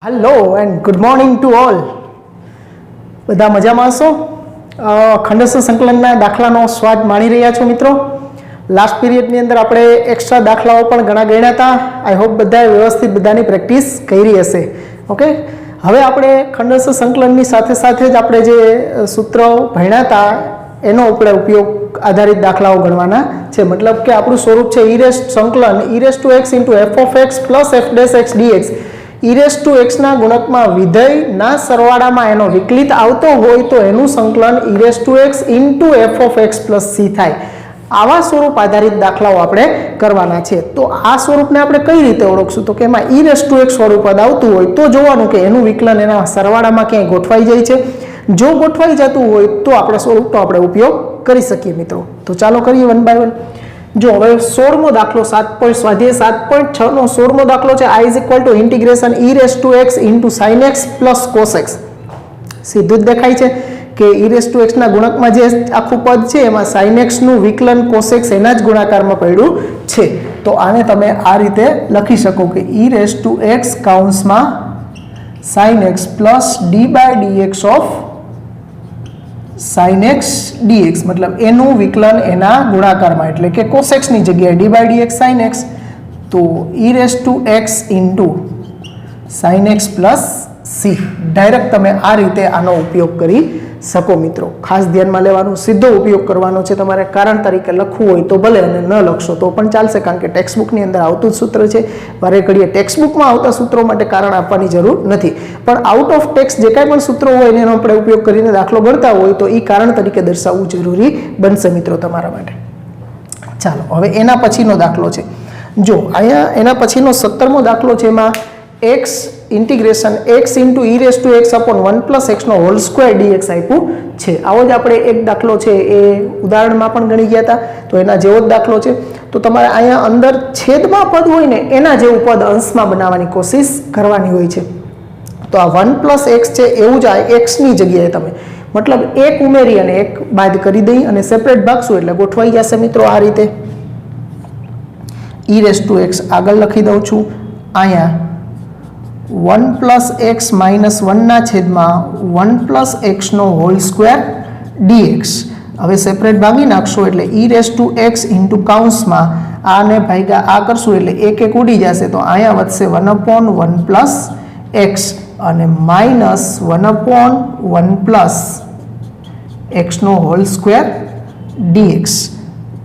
Hello and good morning to all. બધા મજામાં હશો? ખંડસ્થ સંકલનના દાખલાનો સ્વાદ માણી રહ્યા છો મિત્રો? લાસ્ટ પીરિયડની અંદર આપણે એક્સ્ટ્રા દાખલાઓ પણ ઘણા ગણ્યા હતા. આઈ હોપ બધાએ વ્યવસ્થિત બધાની પ્રેક્ટિસ કરી હશે. ઓકે, હવે આપણે ખંડસ્થ સંકલનની સાથે સાથે જ આપણે જે સૂત્રો ભણ્યા હતા એનો આપણે ઉપયોગ આધારિત દાખલાઓ ગણવાના છે. મતલબ કે આપણું સ્વરૂપ છે સંકલન e⁻x f(x) + f'(x) dx. e⁻x ના ગુણકમાં વિધેયના સરવાળામાં એનો વિકલિત આવતો હોય તો એનું સંકલન e⁻x f(x) + c થાય. આવા સ્વરૂપ આધારિત દાખલાઓ આપણે કરવાના છે. તો આ સ્વરૂપને આપણે કઈ રીતે ઓળખશું? તો કે એમાં e⁻x વાળું પદ આવતું હોય તો જોવાનું કે એનું વિકલન એના સરવાળામાં ક્યાંય ગોઠવાઈ જાય છે. જો ગોઠવાઈ જતું હોય તો આપણે સ્વરૂપનો આપણે ઉપયોગ કરી શકીએ મિત્રો. તો ચાલો કરીએ વન બાય વન. જો હવે 16મો દાખલો સ્વાધ્યાય 7.6 નો 16મો દાખલો છે. I = e⁻x sin x + cos x. સીધું જ દેખાય છે કે e⁻x ના ગુણકમાં જે આખું પદ છે એમાં sin x નું વિકલન cos x એના જ ગુણાકારમાં પડ્યું છે. તો આને તમે આ રીતે લખી શકો કે e⁻x કૌંસમાં sin x + d/dx of sin x dx, મતલબ એનું વિકલન એના ગુણાકારમાં, એટલે કે cos x ની જગ્યાએ d/dx sin x, તો e⁻x sin x + c. Direct તમે આ રીતે આનો ઉપયોગ કરી શકો મિત્રો. ખાસ ધ્યાનમાં લેવાનું, સીધો ઉપયોગ કરવાનો છે તમારે. કારણ તરીકે લખવું હોય તો ભલે, અને ન લખશો તો પણ ચાલશે, કારણ કે ટેક્સ્ટબુકની અંદર આવતું જ સૂત્ર છે. વારે ઘડીએ ટેક્સ્ટબુકમાં આવતા સૂત્રો માટે કારણ આપવાની જરૂર નથી, પણ આઉટ ઓફ ટેક્સ્ટ જે કાંઈ પણ સૂત્રો હોય એનો આપણે ઉપયોગ કરીને દાખલો ગણતા હોય તો એ કારણ તરીકે દર્શાવવું જરૂરી બનશે મિત્રો તમારા માટે. ચાલો હવે એના પછીનો દાખલો છે. જો અહીંયા એના પછીનો 17મો દાખલો છે. એમાં x × e⁻x upon 1 + x નો હોલ સ્ક્વેર dx આપ્યું છે. આવો જ આપણે એક દાખલો છે એ ઉદાહરણમાં પણ ગણી ગયા હતા, તો એના જેવો જ દાખલો છે. તો તમારે અહીંયા અંદર છેદમાં પદ હોય ને એના જેવું પદ અંશમાં બનાવવાની કોશિશ કરવાની હોય છે. તો આ 1 + x છે એવું જ આ x ની જગ્યાએ તમે મતલબ એક ઉમેરી અને એક બાદ કરી દઈ અને સેપરેટ ભાગશું એટલે ગોઠવાઈ જશે મિત્રો આ રીતે. e⁻x આગળ લખી દઉં છું. અહીંયા 1 + x - 1 ના છેદમાં 1 + x નો હોલ સ્ક્વેર dx. હવે સેપરેટ ભાગી નાખશો એટલે e⁻x કૌંસમાં આને ભાગ્યા આ કરશું એટલે એક એક ઉડી જશે, તો અહીંયા વધશે 1/1 + x અને -1/1 + x નો હોલ સ્ક્વેર dx.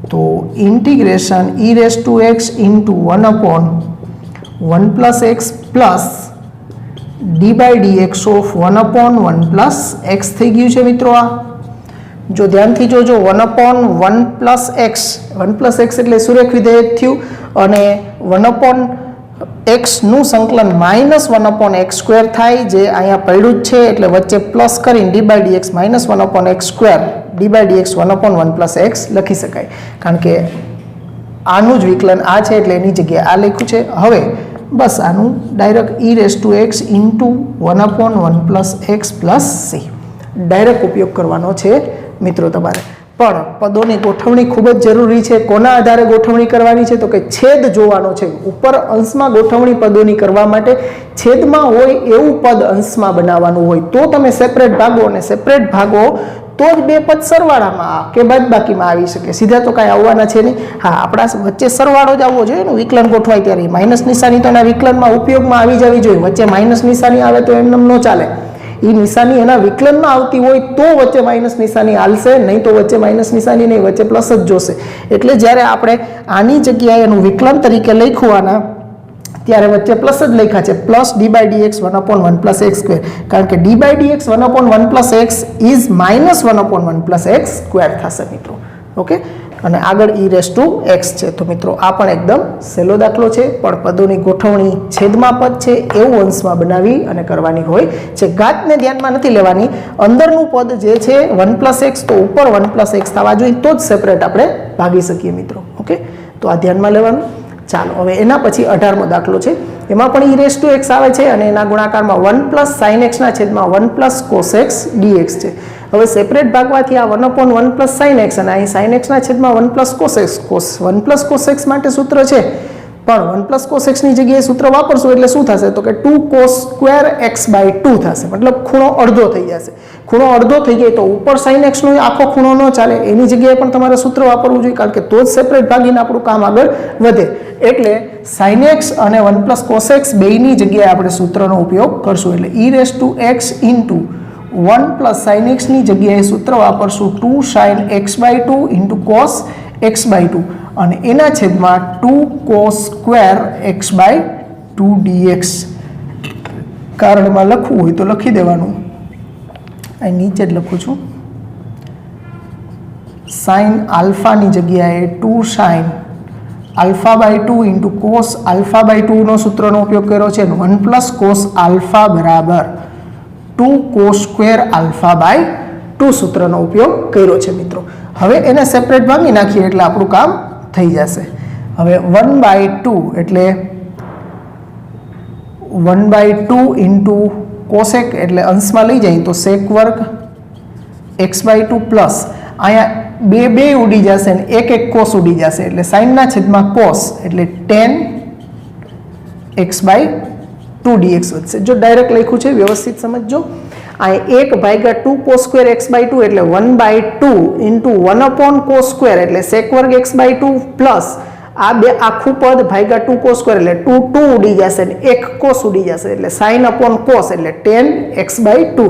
તો integration e⁻x 1/1 + x + d/dx of 1/1 + x થઈ ગયું છે મિત્રો. આ જો ધ્યાનથી જોજો, 1/1 + x, 1 + x એટલે સુરેખ વિધેય થયું, અને 1/x નું સંકલન -1/x² થાય, જે અહીંયા પડ્યું જ છે એટલે વચ્ચે પ્લસ કરીને d/dx -1/x² d/dx 1/1 + x લખી શકાય, કારણ કે આનું જ વિકલન આ છે એટલે એની જગ્યાએ આ લખ્યું છે. હવે બસ આનું direct e⁻x 1/1 + x + c direct ઉપયોગ કરવાનો છે મિત્રો તમારે. પણ પદોની ગોઠવણી ખૂબ જ જરૂરી છે. કોના આધારે ગોઠવણી કરવાની છે? તો કે છેદ જોવાનો છે. ઉપર અંશમાં ગોઠવણી પદોની કરવા માટે છેદમાં હોય એવું પદ અંશમાં બનાવવાનું હોય તો તમે સેપરેટ ભાગો, અને સેપરેટ ભાગો તો જ બે પદ સરવાળામાં કે બાદબાકીમાં આવી શકે. સીધા તો કાંઈ આવવાના છે નહીં. હા, આપણા વચ્ચે સરવાળો જ આવવો જોઈએ ને વિકલન ગોઠવાય ત્યારે. માઇનસ નિશાની તો એના વિકલનમાં ઉપયોગમાં આવી જવી જોઈએ. વચ્ચે માઇનસ નિશાની આવે તો એમને ન ચાલે. એ નિશાની એના વિકલનમાં આવતી હોય તો વચ્ચે માઇનસ નિશાની હાલશે, નહીં તો વચ્ચે માઇનસ નિશાની નહીં, વચ્ચે પ્લસ જ જોશે. એટલે જ્યારે આપણે આની જગ્યાએ એનું વિકલન તરીકે લખવાના ત્યારે વચ્ચે પ્લસ જ લખ્યા છે, પ્લસ d/dx 1/1 + x², કારણ કે d/dx 1/1 + x ઇઝ -1/1 + x² થશે મિત્રો. ઓકે, અને આગળ e⁻x છે. તો મિત્રો આ પણ એકદમ સહેલો દાખલો છે, પણ પદોની ગોઠવણી છેદમાં પદ છે એવું અંશમાં બનાવી અને કરવાની હોય છે. ઘાતને ધ્યાનમાં નથી લેવાની. અંદરનું પદ જે છે 1 + x, તો ઉપર 1 + x થવા જોઈએ તો જ સેપરેટ આપણે ભાગી શકીએ મિત્રો. ઓકે, તો આ ધ્યાનમાં લેવાનું. ચાલો હવે એના પછી 18મો દાખલો છે. એમાં પણ e⁻x આવે છે અને એના ગુણાકારમાં 1 + sin x ના છેદમાં 1 + cos x dx છે. હવે સેપરેટ ભાગવાથી આ 1/1 + sin x, અને અહીં sin x ના છેદમાં 1 + cos x. 1 + cos x માટે સૂત્ર છે, પણ 1 પ્લસ કોસ એક્સની જગ્યાએ સૂત્ર વાપરશું એટલે શું થશે તો કે 2 કોસ સ્ક્વેર એક્સ બાય 2 થશે, મતલબ ખૂણો અડધો થઈ જશે. ખૂણો અડધો થઈ જાય તો ઉપર સાઇન એક્સનો આખો ખૂણો ન ચાલે, એની જગ્યાએ પણ તમારે સૂત્ર વાપરવું જોઈએ, કારણ કે તો જ સેપરેટ ભાગીને આપણું કામ આગળ વધે. એટલે સાઇન એક્સ અને 1 પ્લસ કોસ એક્સ બેયની જગ્યાએ આપણે સૂત્રનો ઉપયોગ કરશું. એટલે e raise to x into 1 plus sine એક્સની જગ્યાએ સૂત્ર વાપરશું 2 sine x by 2 into cos x by 2 અને એના છેદમાં 2 cos square x by 2 d x. કારણમાં લખવું હોય તો લખી દેવાનું, અહીં નીચે જ લખું છું. સાઇન આલ્ફાની જગ્યાએ 2 sine alpha by 2 into cos alpha by 2નો સૂત્રનો ઉપયોગ કર્યો છે. 1 પ્લસ કોસ આલ્ફા બરાબર 2 કોસ સ્ક્વેર આલ્ફા બાય 2 સૂત્રનો ઉપયોગ કર્યો છે મિત્રો. હવે એને સેપરેટ ભાંગી નાખીએ એટલે આપણું કામ થઈ જશે. હવે 1 બાય 2 એટલે 1 બાય 2 ઇન્ટુ કોસેક એટલે અંશમાં લઈ જાય તો સેક વર્ગ એક્સ બાય 2 પ્લસ અહીંયા બે ઉડી જશે ને એક કોસ ઉડી જશે એટલે સાઇનના છેદમાં કોસ એટલે 10 એક્સ બાય 2 ડીએક્સ વધશે. જો ડાયરેક્ટ લખ્યું છે વ્યવસ્થિત સમજજો. અહીં 1 ભાગ્યા 2 કોસ સ્ક્વેર એક્સ બાય 2 એટલે 1 by 2 into 1 upon cos square એટલે સેક વર્ગ એક્સ બાય 2 પ્લસ આ બે આખું પદ ભાગ્યા 2 કોસ સ્ક્વેર એટલે 2 ઉડી જશે ને એક કોસ ઉડી જશે એટલે સાઇન અપોન કોસ એટલે 10 એક્સ બાય 2.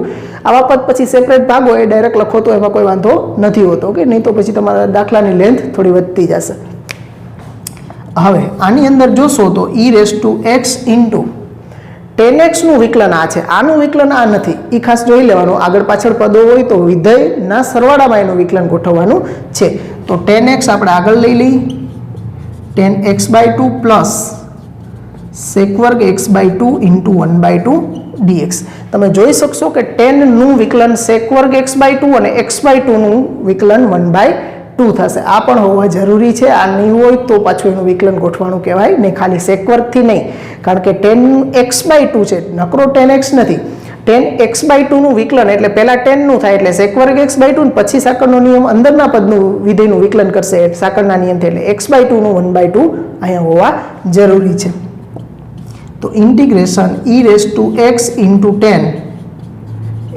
આવા પદ પછી સેપરેટ ભાગો એ ડાયરેક્ટ લખો તો એમાં કોઈ વાંધો નથી હોતો, કે નહીં તો પછી તમારા દાખલાની લેન્થ થોડી વધતી જશે. હવે આની અંદર જોશો તો ઈ raise to x into 10x નું વિકલન આ છે, આનું વિકલન આ નથી, એ ખાસ જોઈ લેવાનું. આગળ પાછળ પદો હોય તો વિધેયના સરવાળામાં એનું વિકલન ગોઠવવાનું છે. તો 10x આપણે આગળ લઈ લઈ 10x બાય 2 પ્લસ સેક વર્ગ x by 2 into 1 by 2 dx. તમે જોઈ શકશો કે 10 નું વિકલન સેક વર્ગ એક્સ બાય 2 અને એક્સ બાય 2 નું વિકલન 1 બાય 2 થશે. આ પણ હોવા જરૂરી છે, આ નહીં હોય તો પાછું એનું વિકલન ગોઠવાનું કહેવાય નહીં, ખાલી સેક વર્ગથી નહીં, કારણ કે 10x બાય 2 છે, નકરો 10x નથી. 10x બાય 2 નું વિકલન એટલે પહેલા 10 નું થાય એટલે સેક વર્ગ x બાય 2 ને પછી સાકળનો નિયમ અંદરના પદનું વિધેયનું વિકલન કરશે સાકળના નિયમથી, એટલે x બાય 2 નું 1 બાય 2 અહીંયા હોવા જરૂરી છે. તો integration e raise to x into 10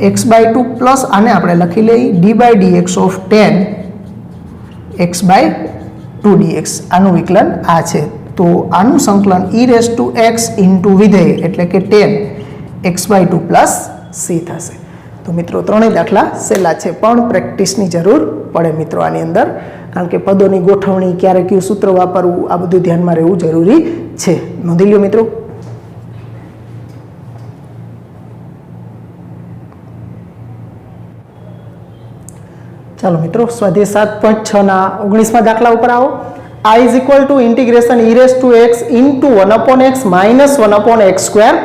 x by 2 plus આને આપણે લખી લઈએ d by dx of 10 x by 2 dx. આનું વિકલન આ છે. તો આનું સંકલન e raise to x into વિધેય એટલે કે 10 એક્સ બાય 2 પ્લસ સી થશે. તો મિત્રો ત્રણેય દાખલા સહેલા છે, પણ પ્રેક્ટિસની જરૂર પડે મિત્રો આની અંદર, કારણ કે પદોની ગોઠવણી, ક્યારે કયું સૂત્ર વાપરવું, આ બધું ધ્યાનમાં રહેવું જરૂરી છે. નોંધી લ્યો મિત્રો. ચાલો મિત્રો, સ્વાધ્યાય 7.6 ના 19મા દાખલા ઉપર આવો. I is equal to integration e raised to x into 1 upon x minus 1 upon x square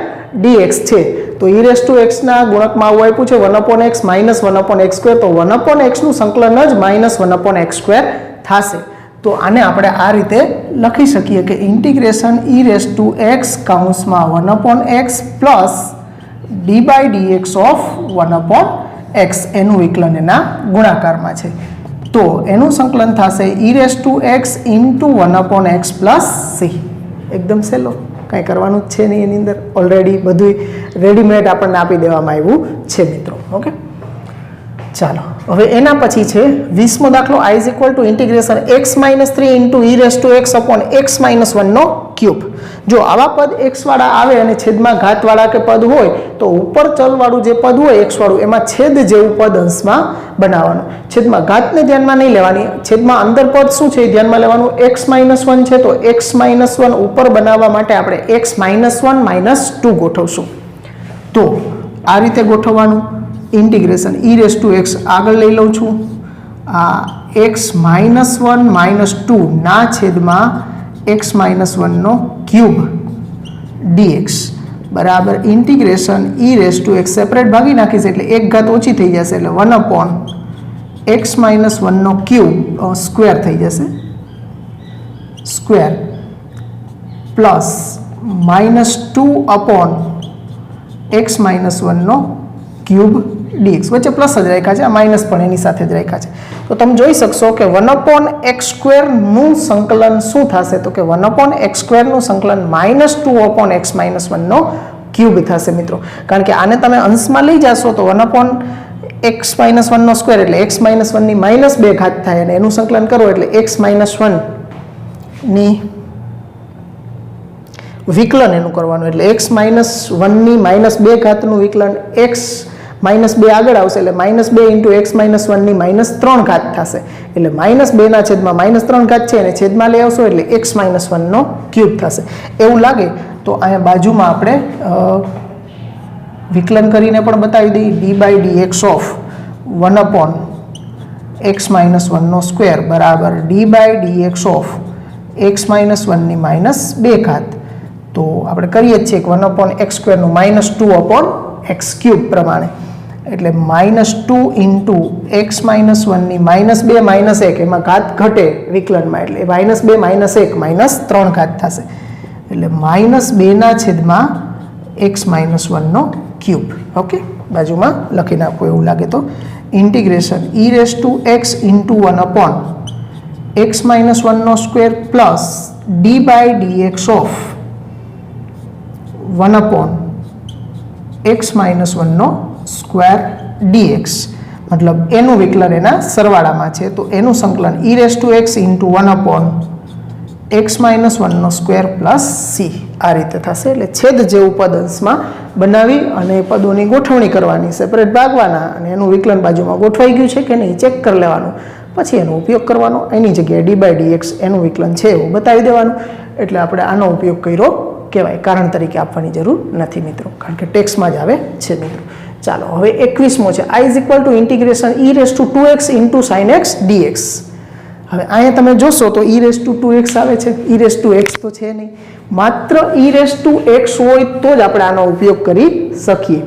dx છે. તો e raised to x ના ગુણકમાં આવું આપ્યું છે 1 upon x minus 1 upon x square, તો 1 upon x નું સંકલન જ minus 1 upon x square થશે. તો આને આપણે આ રીતે લખી શકીએ કે integration e raised to x કૌંસમાં 1 upon x plus d by dx of 1 upon x એનું વિકલન એના ગુણાકારમાં છે. તો એનું સંકલન થશે ઈ raise to x into 1 upon x plus C. એકદમ સહેલો, કાંઈ કરવાનું જ છે નહીં એની અંદર, ઓલરેડી બધું રેડીમેડ આપણને આપી દેવામાં આવ્યું છે મિત્રો. ઓકે, ચાલો હવે એના પછી છે 20મો દાખલો. I is equal to integration x minus 3 into e raised to x upon x minus 1 no cube. જો આવા પદ x વાળા આવે અને છેદમાં ઘાત વાળા કે પદ હોય તો ઉપર ચલ વાળું જે પદ હોય x વાળું એમાં છેદ જેવું પદ અંશમાં બનાવવાનું. છેદમાં ઘાતને ધ્યાનમાં નહીં લેવાની, છેદમાં અંદર પદ શું છે એ ધ્યાનમાં લેવાનું. x minus 1 છે તો x minus 1 ઉપર બનાવવા માટે આપણે x minus 1 minus 2 ગોઠવશું. તો આ રીતે ગોઠવવાનું. Integration e raise to x આગળ લઈ લઉં છું, આ x minus 1 minus 2 ના છેદમાં x minus 1 નો ક્યુબ dx બરાબર integration e raise to x separate ભાગી નાખીશ એટલે એક ઘાત ઓછી થઈ જશે એટલે 1 અપોન x minus 1 નો ક્યુબ સ્ક્વેર થઈ જશે, square plus -2 upon x minus 1 નો ક્યુબ dx વચ્ચે પ્લસ જ રાખ્યા છે, આ માઇનસ પણ એની સાથે જ રાખ્યા છે. તો તમે જોઈ શકશો કે 1/x² નું સંકલન શું થશે, તો કે 1/x² નું સંકલન -2/x - 1 નો ક્યુબ થશે મિત્રો. કારણ કે આને તમે અંશમાં લઈ જશો તો 1/x - 1 નો સ્ક્વેર એટલે x - 1 ની -2 ઘાત થાય, અને એનું સંકલન કરો એટલે x - 1 ની વિકલન એનું કરવાનું, એટલે x - 1 ની -2 ઘાતનું વિકલન x -2 આગળ આવશે એટલે -2 × x - 1 ની -3 ઘાત થશે, એટલે -2 ના છેદમાં -3 ઘાત છે અને છેદમાં લઈ આવશો એટલે x - 1 નો ક્યુબ થશે. એવું લાગે તો અહીંયા બાજુમાં આપણે વિકલન કરીને પણ બતાવી દઈએ, d/dx ઓફ 1/x - 1 નો સ્ક્વેર બરાબર d/dx ઓફ x - 1 ની -2 ઘાત. તો આપણે કરીએ જ છીએ કે 1/x² નું -2/x³ પ્રમાણે, એટલે -2 × x - 1 ની -2 - 1 એમાં ઘાત ઘટે વિકલનમાં, એટલે -2 - 1 -3 ઘાત થશે, એટલે -2 ના છેદમાં x - 1 નો ક્યુબ. ઓકે, બાજુમાં લખી નાખો એવું લાગે તો, ઇન્ટિગ્રેશન e⁻x × 1/x - 1 નો square plus d/dx of 1/x - 1 નો સ્ક્વેર dx, મતલબ એનું વિકલન એના સરવાળામાં છે, તો એનું સંકલન e⁻x × 1/x - 1 નો સ્ક્વેર પ્લસ c આ રીતે થશે. એટલે છેદ જેવું પદ અંશમાં બનાવી અને પદોની ગોઠવણી કરવાની, સેપરેટ ભાગવાના, અને એનું વિકલન બાજુમાં ગોઠવાઈ ગયું છે કે નહીં ચેક કરી લેવાનું, પછી એનો ઉપયોગ કરવાનો. એની જગ્યાએ d/dx એનું વિકલન છે એવું બતાવી દેવાનું, એટલે આપણે આનો ઉપયોગ કર્યો કહેવાય, કારણ તરીકે આપવાની જરૂર નથી મિત્રો, કારણ કે ટેક્સમાં જ આવે છે મિત્રો. ચાલો હવે 21મો છે, I = integration e⁻2x × sin x dx. હવે અહીંયા તમે જોશો તો e⁻2x આવે છે, e⁻x તો છે નહીં, માત્ર e⁻x હોય તો જ આપણે આનો ઉપયોગ કરી શકીએ.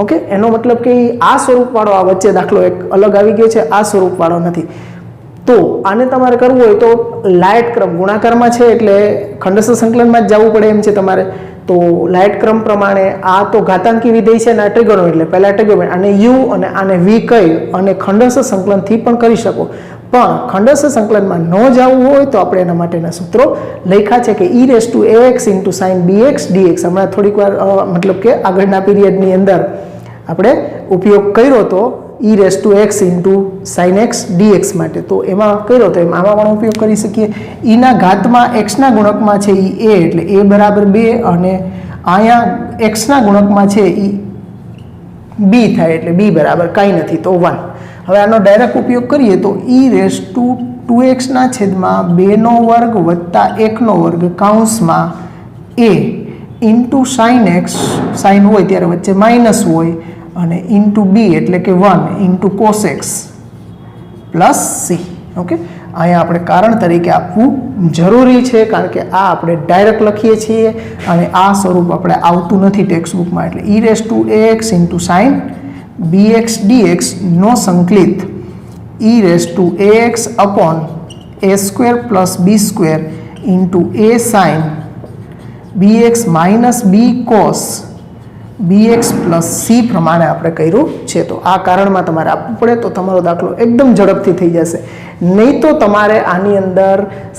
ઓકે, એનો મતલબ કે આ સ્વરૂપવાળો, આ વચ્ચે દાખલો એક અલગ આવી ગયો છે, આ સ્વરૂપવાળો નથી. તો આને તમારે કરવું હોય તો લાઇટ ક્રમ ગુણાકારમાં છે એટલે ખંડસ્થ સંકલનમાં જ જવું પડે એમ છે તમારે. તો લાઇટ ક્રમ પ્રમાણે આ તો ઘાતાંકી વિધેય છે અને આ ટ્રિગોનોમેટ્રી, એટલે પહેલા ટ્રિગોનોમેટ્રી આને u અને આને v કહી અને ખંડસ્થ સંકલનથી પણ કરી શકો. પણ ખંડસ્થ સંકલનમાં ન જવું હોય તો આપણે એના માટેના સૂત્રો લખ્યા છે કે e⁻x × sin bx dx. હમણાં થોડીક વાર મતલબ કે આગળના પીરિયડની અંદર આપણે ઉપયોગ કર્યો તો e⁻x × sin x dx માટે, તો એમાં કર્યો તો એમાં આમાં પણ ઉપયોગ કરી શકીએ. e ના ઘાતમાં x ના ગુણકમાં છે એ a, એટલે a બરાબર 2, અને અહીંયા x ના ગુણકમાં છે એ b થાય, એટલે b બરાબર કાંઈ નથી તો 1. હવે આનો ડાયરેક્ટ ઉપયોગ કરીએ તો e⁻2x ના છેદમાં 2 નો વર્ગ વત્તા 1 નો વર્ગ કૌંસમાં a into sin x, sin હોય ત્યારે વચ્ચે માઇનસ હોય, અને ઇન્ટુ બી એટલે કે 1 into cos x plus C. Okay, અહીંયા આપણે કારણ તરીકે આપવું જરૂરી છે, કારણ કે આ આપણે ડાયરેક્ટ લખીએ છીએ અને આ સ્વરૂપ આપણે આવતું નથી ટેક્સ્ટ બુકમાં. એટલે e⁻x × sin bx dx નો સંકલિત e⁻x upon a² + b² into a sin bx minus b cos bx plus c પ્રમાણે આપણે કર્યું છે. તો આ કારણમાં તમારે આપવું પડે તો તમારો દાખલો એકદમ ઝડપથી થઈ જશે. નહીં તો તમારે આની અંદર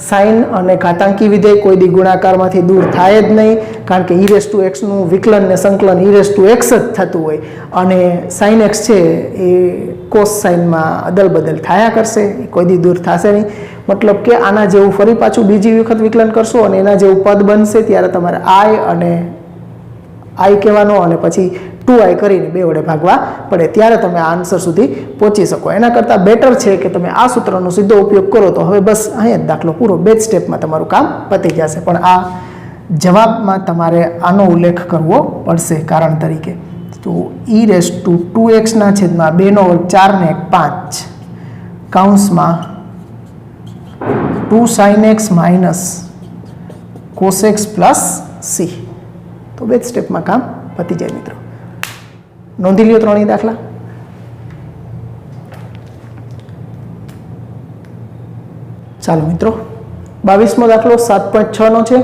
સાઇન અને ઘાતાંકી વિધેય કોઈ દી ગુણાકારમાંથી દૂર થાય જ નહીં, કારણ કે e⁻x નું વિકલન ને સંકલન e⁻x જ થતું હોય, અને sin x છે એ કોસ સાઇનમાં અદલ બદલ થયા કરશે, કોઈ દી દૂર થશે નહીં. મતલબ કે આના જેવું ફરી પાછું બીજી વખત વિકલન કરશો અને એના જેવું પદ બનશે ત્યારે તમારે i કહેવાનો અને પછી 2i કરીને 2 વડે ભાગવા પડે, ત્યારે તમે આ આન્સર સુધી પહોંચી શકો. એના કરતાં બેટર છે કે તમે આ સૂત્રનો સીધો ઉપયોગ કરો. તો હવે બસ અહીંયા જ દાખલો પૂરો, 2 સ્ટેપમાં તમારું કામ પતી જશે. પણ આ જવાબમાં તમારે આનો ઉલ્લેખ કરવો પડશે કારણ તરીકે. તો e⁻2x ના છેદમાં 2 નો વર્ગ 4 ને 1 5 કૌંસમાં 2 sin x minus cos x plus c. તો 2 સ્ટેપમાં કામ પતી જાય મિત્રો. નોંધી લ્યો 3 દાખલા. ચાલો મિત્રો, 22મો દાખલો 7.6 નો છે.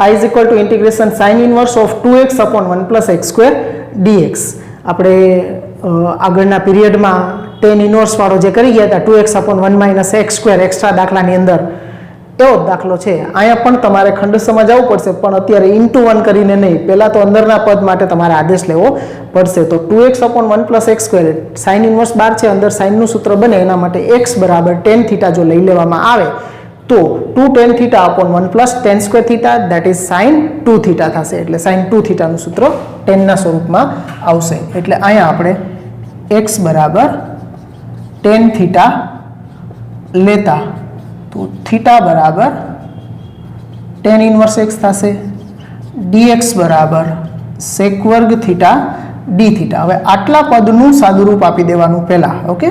I = integration sin inverse of 2x upon 1 + x² dx. આપણે આગળના પીરિયડમાં ટેન ઇનવર્સવાળો જે કરી ગયા હતા 2x/1 - x² એક્સ્ટ્રા દાખલાની અંદર એવો જ દાખલો છે. અહીંયા પણ તમારે ખંડસ્થમાં જવું પડશે, પણ અત્યારે *1 કરીને નહીં, પહેલાં તો અંદરના પદ માટે તમારે આદેશ લેવો પડશે. તો 2x/1 + x², સાઇન ઇનવર્સ 12 છે, અંદર સાઇનનું સૂત્ર બને એના માટે x = tan θ જો લઈ લેવામાં આવે તો 2 tan θ/1 + tan² θ that is sin 2 θ થશે. એટલે sin 2 θ નું સૂત્ર tan ના સ્વરૂપમાં આવશે. એટલે અહીંયા આપણે x = tan θ લેતા તો θ બરાબર tan ઇનવર્સ x થશે, dx બરાબર sec² θ dθ. હવે આટલા પદનું સાદુરૂપ આપી દેવાનું પહેલા. ઓકે,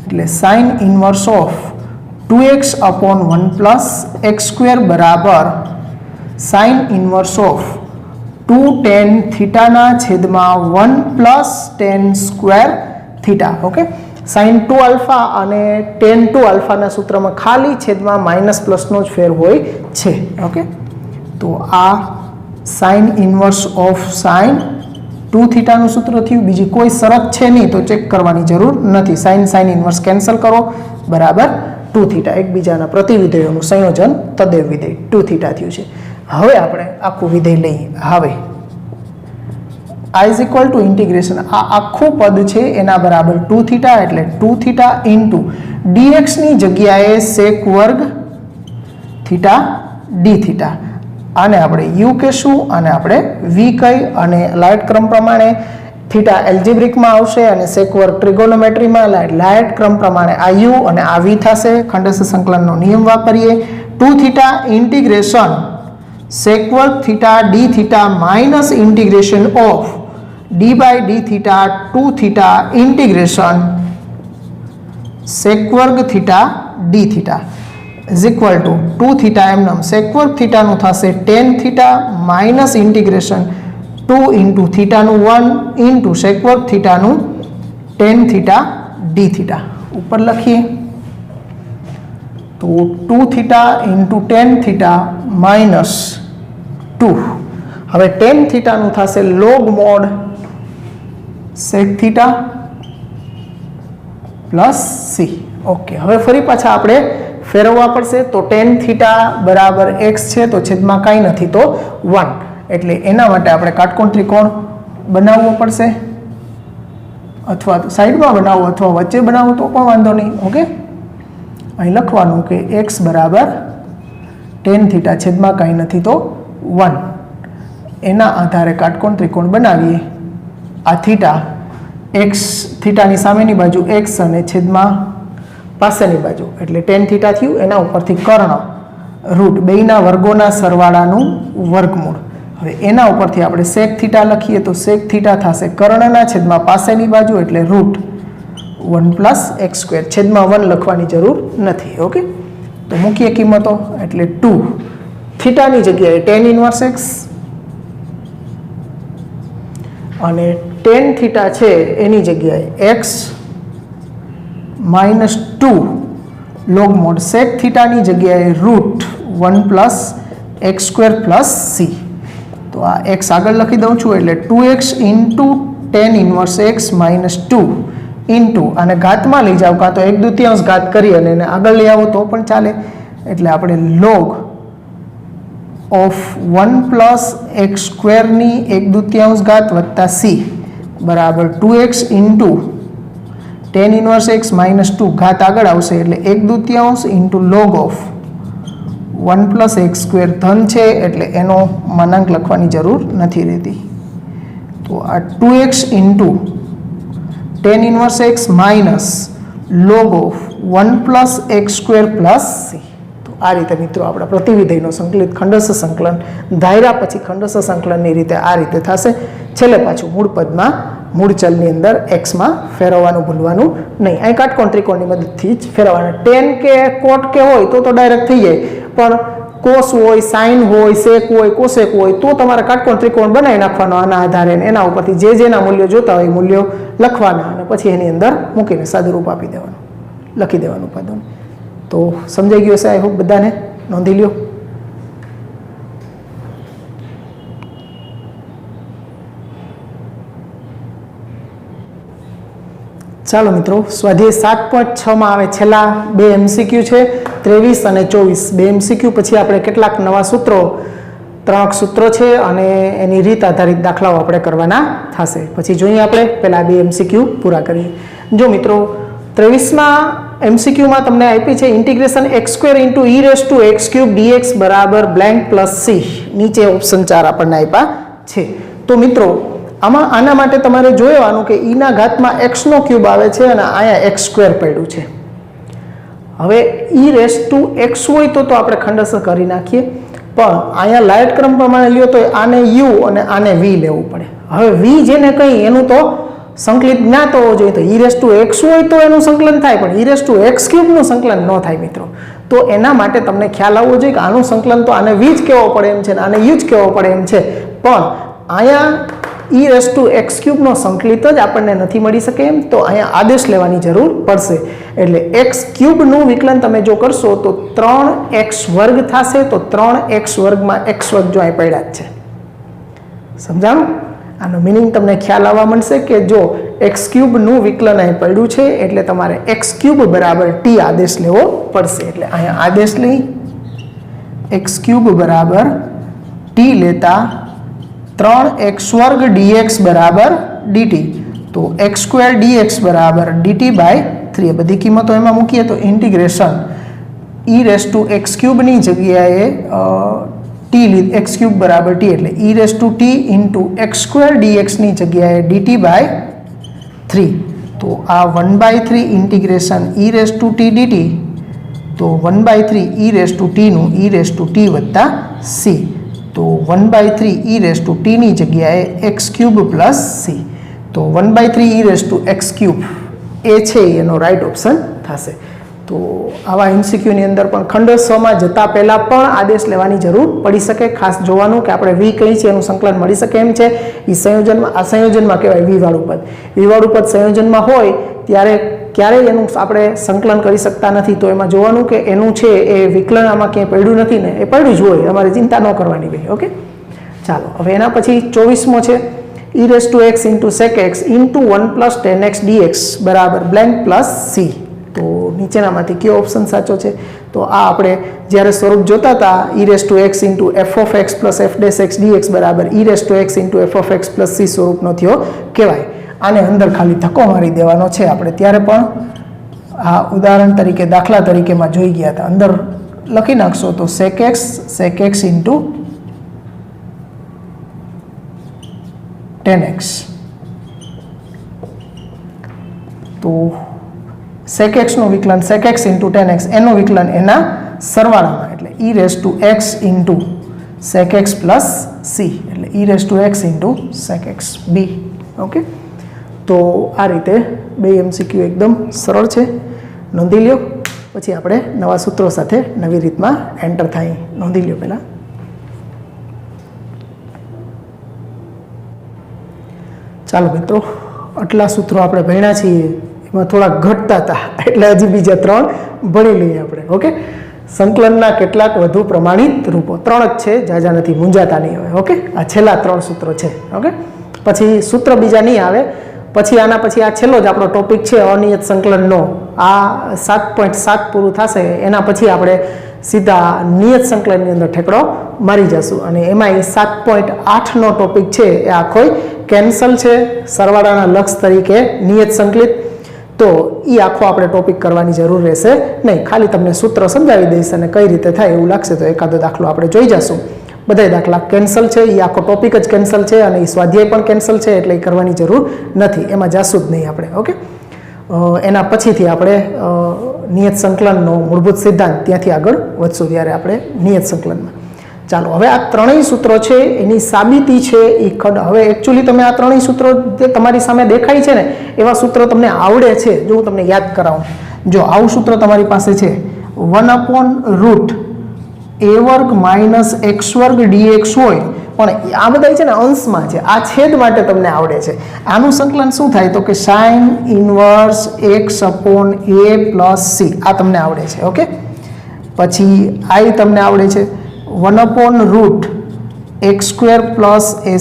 એટલે sin inverse of 2x/1 + x² બરાબર sin inverse of 2 tan θ/1 + tan² θ. Okay, sin 2α અને tan 2α ના સૂત્રમાં ખાલી છેદમાં માઇનસ પ્લસનો જ ફેર હોય છે. ઓકે, તો આ sin ઇનવર્સ ઓફ sin 2 θ નું સૂત્ર થયું. બીજી કોઈ શરત છે નહીં તો ચેક કરવાની જરૂર નથી. sin ઇનવર્સ કેન્સલ કરો બરાબર 2 θ. એકબીજાના પ્રતિવિધેયોનું સંયોજન તદેવ વિધેય 2 θ થયું છે. હવે આપણે આખું વિધેય લઈએ. હવે I = ઇન્ટિગ્રેશન આ આખું પદ છે એના બરાબર 2 θ, એટલે 2 θ * dx ની જગ્યાએ sec² θ dθ. આને આપણે u કહેશું, આને આપણે v કહી, અને લાઇટ ક્રમ પ્રમાણે થીટા એલ્જિબ્રિકમાં આવશે અને sec² ટ્રિગોનોમેટ્રીમાં લાઇટ ક્રમ પ્રમાણે આ u અને આ v થશે. ખંડસ્થ સંકલનનો નિયમ વાપરીએ. 2 θ integration sec² θ dθ minus integration of d/dθ 2 θ integration sec² θ dθ is equal to 2 θ એમનેમ sec² θ નું થશે tan θ માઇનસ ઇન્ટિગ્રેશન 2 * θ નું 1 * sec² θ નું tan θ dθ. ઉપર લખીએ તો 2 θ * tan θ માઇનસ 2. હવે tan θ નું થશે log mod sec θ plus c. Okay, હવે ફરી પાછા આપણે ફેરવવા પડશે. તો tan θ બરાબર x છે તો છેદમાં કાંઈ નથી તો 1, એટલે એના માટે આપણે કાટકોણ ત્રિકોણ બનાવવો પડશે, અથવા તો સાઈડમાં બનાવો અથવા વચ્ચે બનાવો તો પણ વાંધો નહીં. ઓકે, અહીં લખવાનું કે x બરાબર tan θ છેદમાં કાંઈ નથી તો 1, એના આધારે કાટકોણ ત્રિકોણ બનાવીએ. આ થીટા x થીટાની સામેની બાજુ x અને છેદમાં પાસેની બાજુ એટલે tan θ થયું. એના ઉપરથી કર્ણ રૂટ બેયના વર્ગોના સરવાળાનું વર્ગમૂળ. હવે એના ઉપરથી આપણે sec θ લખીએ તો sec θ થશે કર્ણના છેદમાં પાસેની બાજુ એટલે રૂટ 1 + x². છેદમાં 1 લખવાની જરૂર નથી. ઓકે, તો મૂકીએ કિંમતો. એટલે 2 થીટાની જગ્યાએ tan ઇનવર્સ x અને tan θ છે એની જગ્યાએ x -2 log mod sec θ ની જગ્યાએ રૂટ 1 + x² + c. તો આ x આગળ લખી દઉં છું એટલે 2x * tan inverse x -2 into અને ઘાતમાં લઈ જાઓ કાં તો 1/2 ઘાત કરી અને એને આગળ લઈ આવો તો પણ ચાલે. એટલે આપણે log ઓફ 1 + x² ની 1/2 ઘાત વત્તા c બરાબર 2x * tan ઇનવર્સ x -2 ઘાત આગળ આવશે એટલે 1/2 log ઓફ 1 + x² ધન છે એટલે એનો માનાંક લખવાની જરૂર નથી રહેતી. તો આ 2x * tan inverse x minus log of 1 + x² + c. તો આ રીતે મિત્રો આપણા પ્રતિવિધેયનો સંકલિત ખંડસ્થ સંકલન ધાર્યા પછી ખંડસ્થ સંકલનની રીતે આ રીતે થશે. છેલ્લે પાછું મૂળ પદમાં મૂળ ચલની અંદર x માં ફેરવવાનું ભૂલવાનું નહીં. અહીં કાટકોણ ત્રિકોણની મદદથી જ ફેરવવાના. tan કે cot કે હોય તો ડાયરેક્ટ થઈ જાય, પણ cos હોય, sin હોય, sec હોય, cosec હોય તો તમારે કાટકોણ ત્રિકોણ બનાવી નાખવાનો આના આધારે. એના ઉપરથી જે જેના મૂલ્યો જોતા હોય મૂલ્યો લખવાના અને પછી એની અંદર મૂકીને સાદુરૂપ આપી દેવાનું, લખી દેવાનું પદોને. તો સમજાઈ ગયું હશે આઈ હોપ બધાને. નોંધી લ્યો. ચાલો મિત્રો, સ્વાધ્યાય 7.6 માં આવે છેલ્લા બે MCQ છે, 23 અને 24. બે MCQ પછી આપણે કેટલાક નવા સૂત્રો, 3 સૂત્રો છે અને એની રીત આધારિત દાખલાઓ આપણે કરવાના થશે. પછી જોઈએ આપણે પહેલા બે MCQ પૂરા કરીએ. જો મિત્રો, 23માં MCQમાં તમને આપી છે integration x² into e⁻x³ dx બરાબર blank પ્લસ c. નીચે ઓપ્શન 4 આપણને આપ્યા છે. તો મિત્રો, આમાં આના માટે તમારે જોવાનું કે e ના ઘાતમાં x નો ક્યુબ આવે છે અને અહીંયા x² પડ્યું છે. હવે e⁻x હોય તો આપણે ખંડસર કરી નાખીએ, પણ અહીંયા લાઇટ ક્રમ પ્રમાણે લ્યો તો આને u અને આને v લેવું પડે. હવે v જેને કંઈ એનું તો સંકલિત જ્ઞાત હોવો જોઈએ. તો e⁻x હોય તો એનું સંકલન થાય, પણ e⁻x³ નું સંકલન ન થાય મિત્રો. તો એના માટે તમને ખ્યાલ આવવો જોઈએ કે આનું સંકલન તો આને v જ કહેવો પડે એમ છે અને આને u જ કહેવો પડે એમ છે, પણ અહીંયા e⁻x³ નો સંકલિત જ આપણને નથી મળી શકે એમ, તો અહીંયા આદેશ લેવાની જરૂર પડશે. એટલે x³ નું વિકલન તમે જો કરશો તો 3x² થશે. તો 3x² માં x² જો અહીં પડ્યા જ છે. સમજાણું? આનો મિનિંગ તમને ખ્યાલ આવવા મળશે કે જો x³ નું વિકલન અહીં પડ્યું છે એટલે તમારે x³ બરાબર t આદેશ લેવો પડશે. એટલે અહીંયા આદેશ લઈ x³ બરાબર t લેતા 3x² dx બરાબર dt. તો x² dx બરાબર dt બાય 3. બધી કિંમતો એમાં મૂકીએ તો ઇન્ટિગ્રેશન e⁻x³ ની જગ્યાએ x³ બરાબર t એટલે e⁻t ઇન્ટુ x² dx ની જગ્યાએ dt બાય 3. તો આ 1/3 ઇન્ટિગ્રેશન e⁻t dt. તો 1/3 e⁻t નું e⁻t વત્તા c. તો 1/3 e⁻t ની જગ્યાએ x³ પ્લસ c. તો 1/3 e⁻x³ એ છે એનો રાઈટ ઓપ્શન થશે. તો આવા MCQ ની અંદર પણ ખંડસ્વમાં જતા પહેલા પણ આદેશ લેવાની જરૂર પડી શકે. ખાસ જોવાનું કે આપણે v કઈ છે એનું સંકલન મળી શકે એમ છે. એ સંયોજનમાં, આ સંયોજનમાં કહેવાય v વાળું પદ. v વાળું પદ સંયોજનમાં હોય ત્યારે ક્યારેય એનું આપણે સંકલન કરી શકતા નથી. તો એમાં જોવાનું કે એનું છે એ વિકલન આમાં ક્યાંય પડ્યું નથી ને, એ પડ્યું જ હોય, અમારે ચિંતા ન કરવાની ભાઈ. ઓકે, ચાલો હવે એના પછી 24મો છે e⁻x into sec x into 1 + tan x dx બરાબર blank પ્લસ c. તો નીચેનામાંથી કયો ઓપ્શન સાચો છે? તો આ આપણે જ્યારે સ્વરૂપ જોતા હતા e⁻x into f(x) + f'(x) dx બરાબર e⁻x ઇન્ટુ f(x) + c સ્વરૂપનો થયો કહેવાય. આને અંદર ખાલી ધક્કો મારી દેવાનો છે. આપણે ત્યારે પણ આ ઉદાહરણ તરીકે, દાખલા તરીકેમાં જોઈ ગયા હતા. અંદર લખી નાખશો તો sec x into tan x. તો sec x નું વિકલન sec x into tan x, એનું વિકલન એના સરવાળામાં એટલે e⁻x into sec x plus c એટલે e⁻x into sec x b. Okay, તો આ રીતે બે MCQ એકદમ સરળ છે, નોંધી લ્યો. પછી આપણે નવા સૂત્રો સાથે નવી રીતમાં એન્ટર થાય. નોંધી લ્યો પહેલાં. ચાલો મિત્રો, આટલા સૂત્રો આપણે ભણ્યા છીએ, એમાં થોડા ઘટતા હતા એટલે હજી બીજા 3 ભણી લઈએ આપણે. ઓકે, સંકલનના કેટલાક વધુ પ્રમાણિત રૂપો 3 જ છે, જાજા નથી, મૂંઝાતા નહીં હવે. ઓકે, આ છેલ્લા 3 સૂત્રો છે. ઓકે, પછી સૂત્ર બીજા નહીં આવે. પછી આના પછી આ છેલ્લો જ આપણો ટોપિક છે અનિયત સંકલનનો. આ 7.7 પૂરું થશે, એના પછી આપણે સીધા નિયત સંકલનની અંદર ઠેકડો મારી જશું. અને એમાં 7.8નો ટોપિક છે એ આખો કેન્સલ છે, સરવાળાના લક્ષ તરીકે નિયત સંકલિત. તો એ આખો આપણે ટોપિક કરવાની જરૂર રહેશે નહીં. ખાલી તમને સૂત્ર સમજાવી દઈશ અને કઈ રીતે થાય એવું લાગશે તો એકાદો દાખલો આપણે જોઈ જશું. બધા દાખલા કેન્સલ છે, એ આખો ટોપિક જ કેન્સલ છે અને એ સ્વાધ્યાય પણ કેન્સલ છે, એટલે એ કરવાની જરૂર નથી, એમાં જાશું જ નહીં આપણે. ઓકે, એના પછીથી આપણે નિયત સંકલનનો મૂળભૂત સિદ્ધાંત ત્યાંથી આગળ વધશું ત્યારે આપણે નિયત સંકલનમાં. ચાલો, હવે આ ત્રણેય સૂત્રો છે એની સાબિતી છે એ હવે એકચ્યુઅલી તમે આ ત્રણેય સૂત્રો જે તમારી સામે દેખાય છે ને એવા સૂત્રો તમને આવડે છે. જો હું તમને યાદ કરાવું, જો આવું સૂત્ર તમારી પાસે છે 1/√a² - x² dx હોય, પણ આ બધા છે ને અંશમાં છે, આ છેદ માટે તમને આવડે છે. આનું સંકલન શું થાય તો કે sin ઇન્વર્સ x/a + c, આ તમને આવડે છે. ઓકે, પછી આ તમને આવડે છે 1/√x² + a²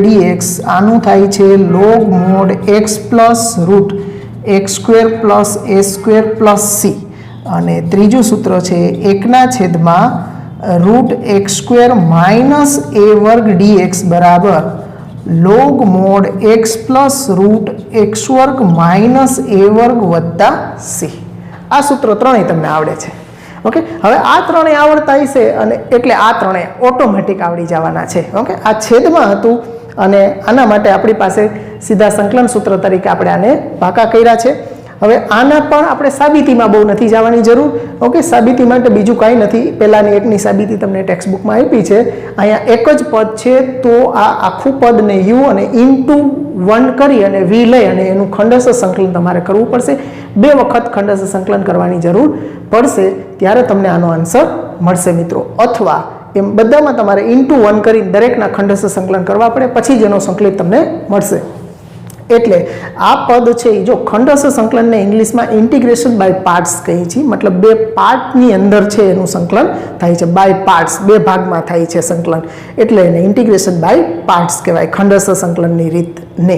dx, આનું થાય છે log mod x + x square plus a square plus c અને ત્રીજું સૂત્ર છે 1/√x² માઇનસ a વર્ગ dx બરાબર log mod x plus √x² minus a વર્ગ વત્તા c. આ સૂત્ર ત્રણેય તમને આવડે છે. ઓકે, હવે આ ત્રણેય આવડતા હશે અને એટલે આ ત્રણેય ઓટોમેટિક આવડી જવાના છે. ઓકે, આ છેદમાં હતું અને આના માટે આપણી પાસે સીધા સંકલન સૂત્ર તરીકે આપણે આને પાકા કર્યા છે. હવે આના પણ આપણે સાબિતીમાં બહુ નથી જવાની જરૂર. ઓકે, સાબિતી માટે બીજું કાંઈ નથી. પહેલાંની એકની સાબિતી તમને ટેક્સ્ટ બુકમાં આપી છે. અહીંયા એક જ પદ છે તો આ આખું પદને યુ અને ઇન્ટુ 1 કરી અને વી લઈ અને એનું ખંડસ્થ સંકલન તમારે કરવું પડશે. 2 વખત ખંડસ્થ સંકલન કરવાની જરૂર પડશે ત્યારે તમને આનો આન્સર મળશે મિત્રો. અથવા એમ બધામાં તમારે ઇન્ટુ 1 કરી દરેકના ખંડસ્થ સંકલન કરવા પડે પછી જ એનો સંકલિત તમને મળશે. એટલે આ પદ છે જો ખંડસ્થ સંકલનને ઇંગ્લિશમાં ઇન્ટિગ્રેશન બાય પાર્ટ્સ કહીએ છીએ. મતલબ 2 પાર્ટની અંદર છે એનું સંકલન થાય છે. બાય પાર્ટ્સ, 2 ભાગમાં થાય છે સંકલન, એટલે એને ઇન્ટિગ્રેશન બાય પાર્ટ્સ કહેવાય ખંડસ્થ સંકલનની રીતને.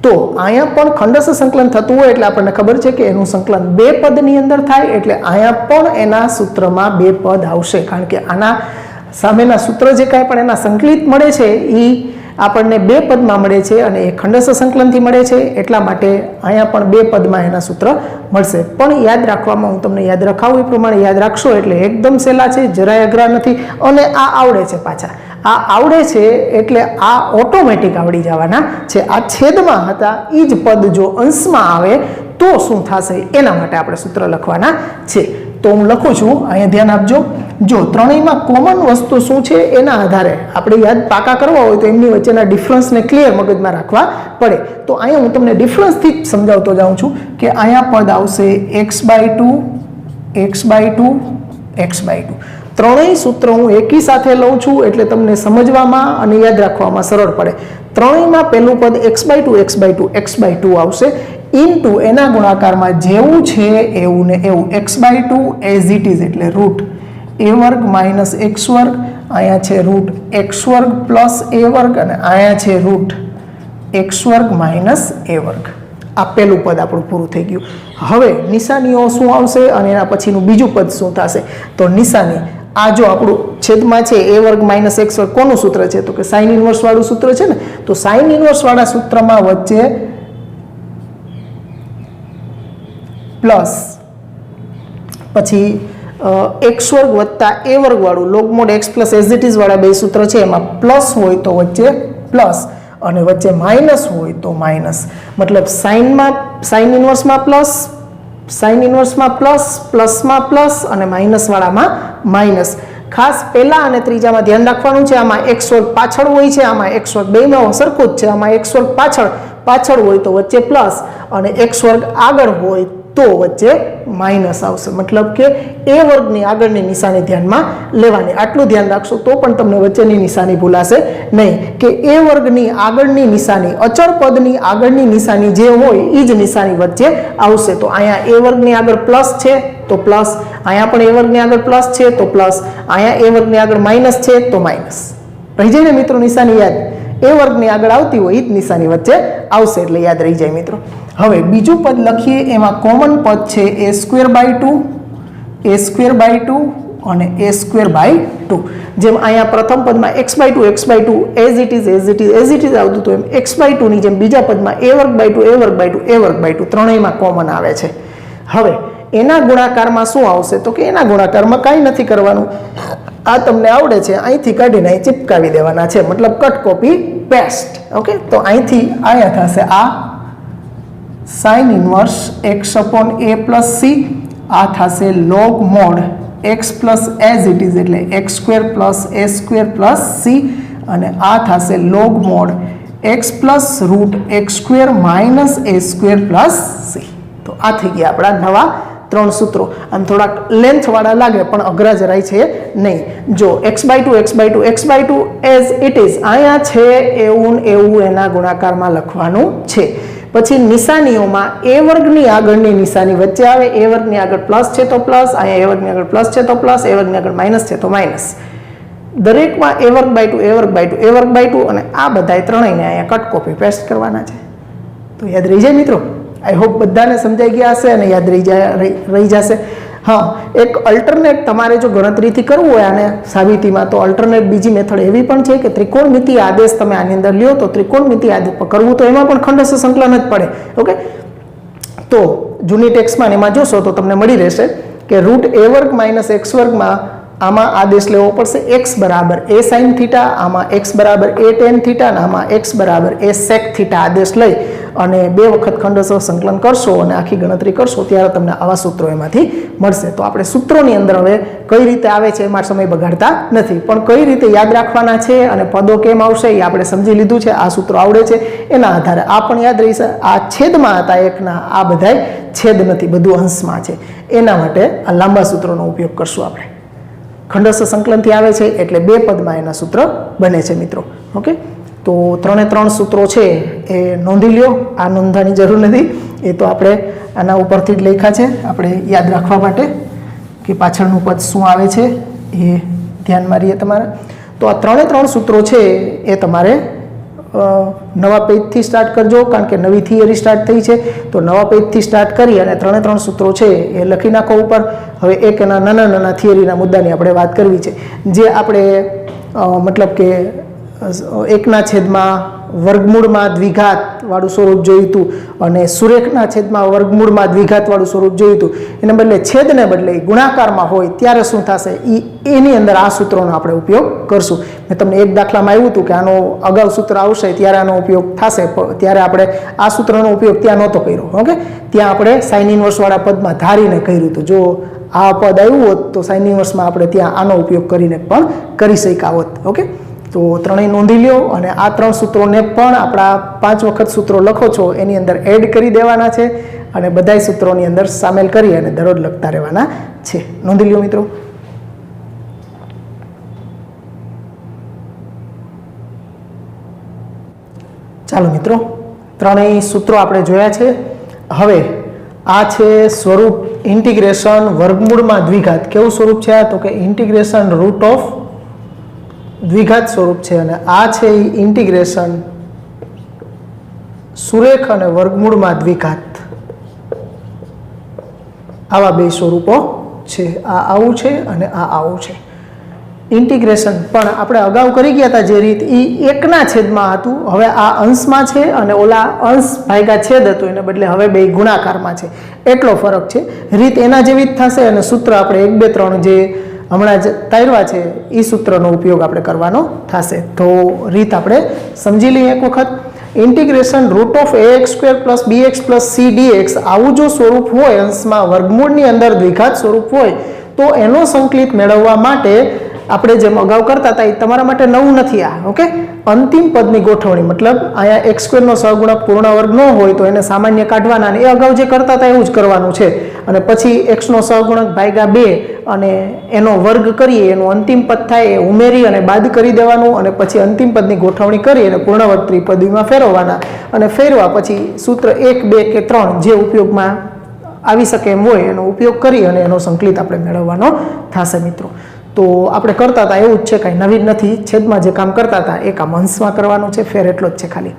તો અહીંયા પણ ખંડસ્થ સંકલન થતું હોય એટલે આપણને ખબર છે કે એનું સંકલન 2 પદની અંદર થાય, એટલે અહીંયા પણ એના સૂત્રમાં 2 પદ આવશે. કારણ કે આના સામેના સૂત્ર જે કાંઈ પણ એના સંકલિત મળે છે એ આપણને 2 પદમાં મળે છે અને એ ખંડસ્થ સંકલનથી મળે છે. એટલા માટે અહીંયા પણ 2 પદમાં એના સૂત્ર મળશે. પણ યાદ રાખવામાં હું તમને યાદ રખાવું એ પ્રમાણે યાદ રાખશો એટલે એકદમ સહેલા છે, જરાય અઘરા નથી અને આ આવડે છે. પાછા આ આવડે છે એટલે આ ઓટોમેટિક આવડી જવાના છે. આ છેદમાં હતા એ જ પદ જો અંશમાં આવે તો શું થશે એના માટે આપણે સૂત્ર લખવાના છે. તો હું લખું છું, અહીંયા ધ્યાન આપજો. જો ત્રણેયમાં કોમન વસ્તુ શું છે એના આધારે આપણે યાદ પાકા કરવા હોય તો એમની વચ્ચેના ડિફરન્સને ક્લિયર મગજમાં રાખવા પડે. તો અહીંયા હું તમને ડિફરન્સથી જ સમજાવતો જાઉં છું કે અહીંયા પદ આવશે x/2 x/2 x/2. ત્રણેય સૂત્ર હું એકી સાથે લઉં છું એટલે તમને સમજવામાં અને યાદ રાખવામાં સરળ પડે. ત્રણેયમાં પહેલું પદ x/2 x/2 x/2 આવશે ઇન્ટુ એના ગુણાકારમાં જેવું છે એવું ને એવું x/2 એઝ ઇટ ઇઝ એટલે રૂટ a વર્ગ માઇનસ x વર્ગ, અહીંયા છે રૂટ x વર્ગ પ્લસ a વર્ગ અને અહીંયા છે રૂટ x વર્ગ માઇનસ a વર્ગ. આ પહેલું પદ આપણું પૂરું થઈ ગયું. હવે નિશાનીઓ શું આવશે અને એના પછીનું બીજું પદ શું થશે? તો નિશાની આ જો આપણું છેદમાં છે a વર્ગ માઇનસ x વર્ગ કોનું સૂત્ર છે? તો કે સાઇન ઇન્વર્સ વાળું સૂત્ર છે ને. તો સાઇન ઇન્વર્સ વાળા સૂત્રમાં વચ્ચે પ્લસ પછી x વર્ગ વત્તા a વર્ગ વાળું log mode x plus as it is વાળા 2 સૂત્ર છે એમાં પ્લસ હોય તો વચ્ચે પ્લસ અને વચ્ચે માઇનસ હોય તો માઇનસ. મતલબ સાઇન ઇન્વર્સમાં પ્લસ, સાઇન ઇન્વર્સમાં પ્લસ, પ્લસમાં પ્લસ અને માઇનસ વાળામાં માઇનસ. ખાસ પહેલા અને ત્રીજામાં ધ્યાન રાખવાનું છે. આમાં x વર્ગ પાછળ હોય છે, આમાં x વર્ગ બેમાં સરખું જ છે. આમાં x વર્ગ પાછળ હોય તો વચ્ચે પ્લસ અને x વર્ગ આગળ હોય તો વચ્ચે માઇનસ આવશે. મતલબ કે a વર્ગની આગળની નિશાની ધ્યાનમાં લેવાની. આટલું ધ્યાન રાખશો તો પણ તમને વચ્ચેની નિશાની ભૂલાશે નહીં કે a વર્ગની આગળની નિશાની અચળ પદની આગળની નિશાની જે હોય એ જ નિશાની વચ્ચે આવશે. તો અહીંયા a વર્ગની આગળ પ્લસ છે તો પ્લસ, અહીંયા પણ a વર્ગની આગળ પ્લસ છે તો પ્લસ, અહીંયા a વર્ગની આગળ માઇનસ છે તો માઇનસ. રહી જાય ને મિત્રો નિશાની યાદ? a વર્ગની આગળ આવતી હોય એ જ નિશાની વચ્ચે આવશે એટલે યાદ રહી જાય મિત્રો. હવે બીજું પદ લખીએ એમાં કોમન પદ છે a²/2 a²/2 અને a²/2. જેમ અહીંયા પ્રથમ પદમાં x/2 x/2 as it is આવતું તો એમ x/2 ની જેમ બીજા પદમાં a²/2 ત્રણેયમાં કોમન આવે છે. હવે એના ગુણાકારમાં શું આવશે? તો કે એના ગુણાકારમાં કાંઈ નથી કરવાનું. આ તમને આવડે છે, અહીંથી કાઢીને અહીં ચિપકાવી દેવાના છે. મતલબ કટ કોપી પેસ્ટ. ઓકે, તો અહીંથી અહીંયા થશે આ sine inverse x/a plus c, આ થશે log mode x plus as it is એટલે x² plus a² plus c અને આ થશે log mode x plus route x² minus a² plus c. તો આ થઈ ગયા આપણા નવા 3 સૂત્રો. આમ થોડાક લેન્થ વાળા લાગે પણ અઘરા જરાય છે નહીં. જો x/2 એઝ ઇટ ઇઝ અહીંયા છે એવું એના ગુણાકારમાં લખવાનું છે. પછી નિશાનીઓમાં a વર્ગની આગળની નિશાની વચ્ચે આવે. a વર્ગની આગળ પ્લસ છે તો પ્લસ, અહીંયા a વર્ગની આગળ પ્લસ છે તો પ્લસ, a વર્ગની આગળ માઇનસ છે તો માઇનસ. દરેકમાં a²/2 અને આ બધાય ત્રણેયને અહીંયા કટ કોપી પેસ્ટ કરવાના છે. તો યાદ રહી જાય મિત્રો. આઈ હોપ બધાને સમજાઈ ગયા હશે અને યાદ રહી જશે. હા, એક અલ્ટરનેટ તમારે જો ગણતરીથી કરવું હોય આને સાબિતીમાં, તો અલ્ટરનેટ બીજી મેથડ એવી પણ છે કે ત્રિકોણમિતિય આદેશ તમે આની અંદર લ્યો તો ત્રિકોણમિતિય આદેશ કરવું તો એમાં પણ ખંડસ્થ સંકલન જ પડે. ઓકે, તો જૂની ટેક્સમાં એમાં જોશો તો તમને મળી રહેશે કે √a² - x² આમાં આદેશ લેવો પડશે x બરાબર a sin થીટા, આમાં x બરાબર a tan થીટા, અને આમાં x બરાબર a sec થીટા આદેશ લઈ અને 2 વખત ખંડસ્થ સંકલન કરશો અને આખી ગણતરી કરશો ત્યારે તમને આવા સૂત્રો એમાંથી મળશે. તો આપણે સૂત્રોની અંદર હવે કઈ રીતે આવે છે એમાં સમય બગાડતા નથી, પણ કઈ રીતે યાદ રાખવાના છે અને પદો કેમ આવશે એ આપણે સમજી લીધું છે. આ સૂત્રો આવડે છે એના આધારે આ પણ યાદ રહેશે. આ છેદમાં હતા એકના, આ બધાય છેદ નથી, બધું અંશમાં છે. એના માટે આ લાંબા સૂત્રોનો ઉપયોગ કરશું આપણે. ખંડસ્થ સંકલનથી આવે છે એટલે 2 પદમાં એના સૂત્ર બને છે મિત્રો. ઓકે, તો 3 સૂત્રો છે એ નોંધી લ્યો. આ નોંધવાની જરૂર નથી, એ તો આપણે આના ઉપરથી જ લખ્યા છે આપણે યાદ રાખવા માટે કે પાછળનું પદ શું આવે છે એ ધ્યાનમાં રહીએ તમારે. તો આ 3 સૂત્રો છે એ તમારે નવા પેજથી સ્ટાર્ટ કરજો, કારણ કે નવી થિયરી સ્ટાર્ટ થઈ છે. તો નવા પેજથી સ્ટાર્ટ કરી અને 3 સૂત્રો છે એ લખી નાખો ઉપર. હવે એક એના નાના થિયરીના મુદ્દાની આપણે વાત કરવી છે, જે આપણે મતલબ કે 1/છેદમાં વર્ગમૂળમાં દ્વિઘાત વાળું સ્વરૂપ જોયું હતું અને સુરેખના છેદમાં વર્ગમૂળમાં દ્વિઘાત વાળું સ્વરૂપ જોયું હતું. એને બદલે છેદને બદલે ગુણાકારમાં હોય ત્યારે શું થશે એની અંદર આ સૂત્રોનો આપણે ઉપયોગ કરશું. મેં તમને એક દાખલામાં આવ્યું હતું કે આનો અગાઉ સૂત્ર આવશે ત્યારે આનો ઉપયોગ થશે, ત્યારે આપણે આ સૂત્રનો ઉપયોગ ત્યાં નહોતો કર્યો. ઓકે, ત્યાં આપણે સાઇન ઇન્વર્સ વાળા પદમાં ધારીને કર્યું હતું. જો આ પદ આવ્યું હોત તો સાઇન ઇન્વર્સમાં આપણે ત્યાં આનો ઉપયોગ કરીને પણ કરી શક્યા હોત. ઓકે, તો 3 નોંધી લ્યો અને આ 3 સૂત્રોને પણ આપણા 5 વખત સૂત્રો લખો છો એની અંદર એડ કરી દેવાના છે અને બધાય સૂત્રોની અંદર સામેલ કરી અને દરરોજ લખતા રહેવાના છે. નોંધી લ્યો મિત્રો. ચાલો મિત્રો, 3 સૂત્રો આપણે જોયા છે. હવે આ છે સ્વરૂપ ઇન્ટિગ્રેશન વર્ગમૂળમાં દ્વિઘાત. કેવું સ્વરૂપ છે આ? તો કે ઇન્ટિગ્રેશન રૂટ ઓફ દ્વિઘાત સ્વરૂપ છે. અને આ છે ઇન્ટિગ્રેશન સુરેખ અને વર્ગમૂળમાં દ્વિઘાત. આવા 2 સ્વરૂપો છે. આ આવું છે અને આ આવું છે. ઇન્ટિગ્રેશન પણ આપણે અગાઉ કરી ગયા હતા જે રીત, એ 1/છેદમાં હતું. હવે આ અંશમાં છે અને ઓલા અંશ ભાગ્યા છેદ હતું, એને બદલે હવે 2 ગુણાકારમાં છે. એટલો ફરક છે. રીત એના જેવી જ થશે અને સૂત્ર આપણે 1, 2, 3 જે હમણાં જ તાર્યા છે એ સૂત્રનો ઉપયોગ આપણે કરવાનો થશે. તો રીત આપણે સમજી લઈએ એક વખત. Integration √ax² + bx + c dx આવું જો સ્વરૂપ હોય, અંશમાં વર્ગમૂળની અંદર દ્વિઘાત સ્વરૂપ હોય, તો એનો સંકલિત મેળવવા માટે આપણે જેમ અગાઉ કરતા હતા એ તમારા માટે નવું નથી આ. ઓકે, અંતિમ પદની ગોઠવણી, મતલબ અહીંયા x² નો સહગુણક પૂર્ણ વર્ગ ન હોય તો એને સામાન્ય કાઢવાના, એ અગાઉ જે કરતા હતા એવું જ કરવાનું છે. અને પછી x નો સહગુણક ભાગ્યા 2 અને એનો વર્ગ કરીએ, એનું અંતિમ પદ થાય એ ઉમેરી અને બાદ કરી દેવાનું અને પછી અંતિમ પદની ગોઠવણી કરી અને પૂર્ણવર્ગ ત્રિપદીમાં ફેરવવાના. અને ફેરવા પછી સૂત્ર 1, 2 કે 3 જે ઉપયોગમાં આવી શકે એમ હોય એનો ઉપયોગ કરી અને એનો સંકલિત આપણે મેળવવાનો થશે મિત્રો. તો આપણે કરતા હતા એવું જ છે, કાંઈ નવીન નથી. છેદમાં જે કામ કરતા હતા એ કામ અંશમાં કરવાનું છે, ફેર એટલો જ છે ખાલી.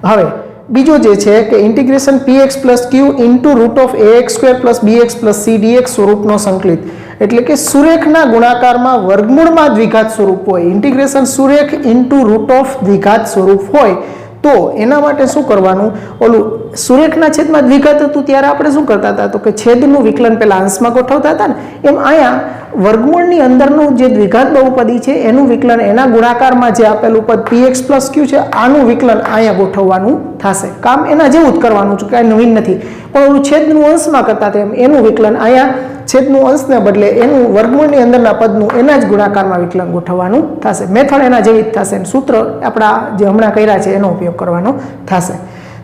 હવે બીજો જે છે કે integration px + q √ax² + bx + c dx સ્વરૂપનો સંકલિત. એટલે કે સુરેખના ગુણાકારમાં વર્ગમૂળમાં દ્વિઘાત સ્વરૂપ હોય, ઇન્ટિગ્રેશન સુરેખ * દ્વિઘાત સ્વરૂપ હોય તો એના માટે શું કરવાનું? ઓલું સુરેખના છેદમાં દ્વિઘાત હતું ત્યારે આપણે શું કરતા હતા? તો કે છેદનું વિકલન પહેલા અંશમાં ગોઠવતા હતા ને, એમ અહીંયા વર્ગમૂળની અંદરનું જે દ્વિઘાત બહુપદી છે એનું વિકલન એના ગુણાકારમાં જે આપેલું પદ px + q છે આનું વિકલન અહીંયા ગોઠવવાનું થશે. કામ એના જેવું જ કરવાનું છે, કાંઈ નવીન નથી. પણ ઓલું છેદનું અંશમાં કરતા હતા એનું વિકલન અહીંયા છેદનું અંશને બદલે એનું વર્ગમૂળની અંદરના પદનું એના જ ગુણાકારમાં વિકલન ગોઠવવાનું થશે. મેથડ એના જેવી જ થશે. સૂત્ર આપણા જે હમણાં કર્યા છે એનો ઉપયોગ કરવાનો થશે.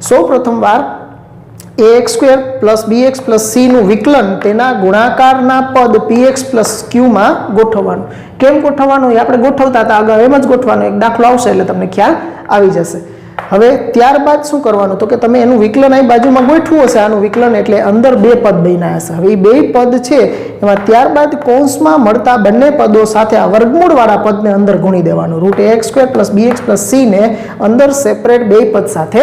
સૌ પ્રથમ વાર ax² + bx + c નું વિકલન તેના ગુણાકારના પદ px + q માં ગોઠવવાનું. કેમ ગોઠવવાનું એ આપણે ગોઠવતા હતા અગાઉ, એમ જ ગોઠવવાનું. એક દાખલો આવશે એટલે તમને ખ્યાલ આવી જશે. હવે ત્યારબાદ શું કરવાનું તો કે તમે એનું વિકલન અહીં બાજુમાં ગોઠવું હશે આનું વિકલન એટલે અંદર બે પદ બન્યા હશે. હવે એ બે પદ છે એમાં ત્યારબાદ કૌંસમાં મળતા બંને પદો સાથે આ વર્ગમૂળવાળા પદને અંદર ગુણી દેવાનું. √ax² + bx + c ને અંદર સેપરેટ બે પદ સાથે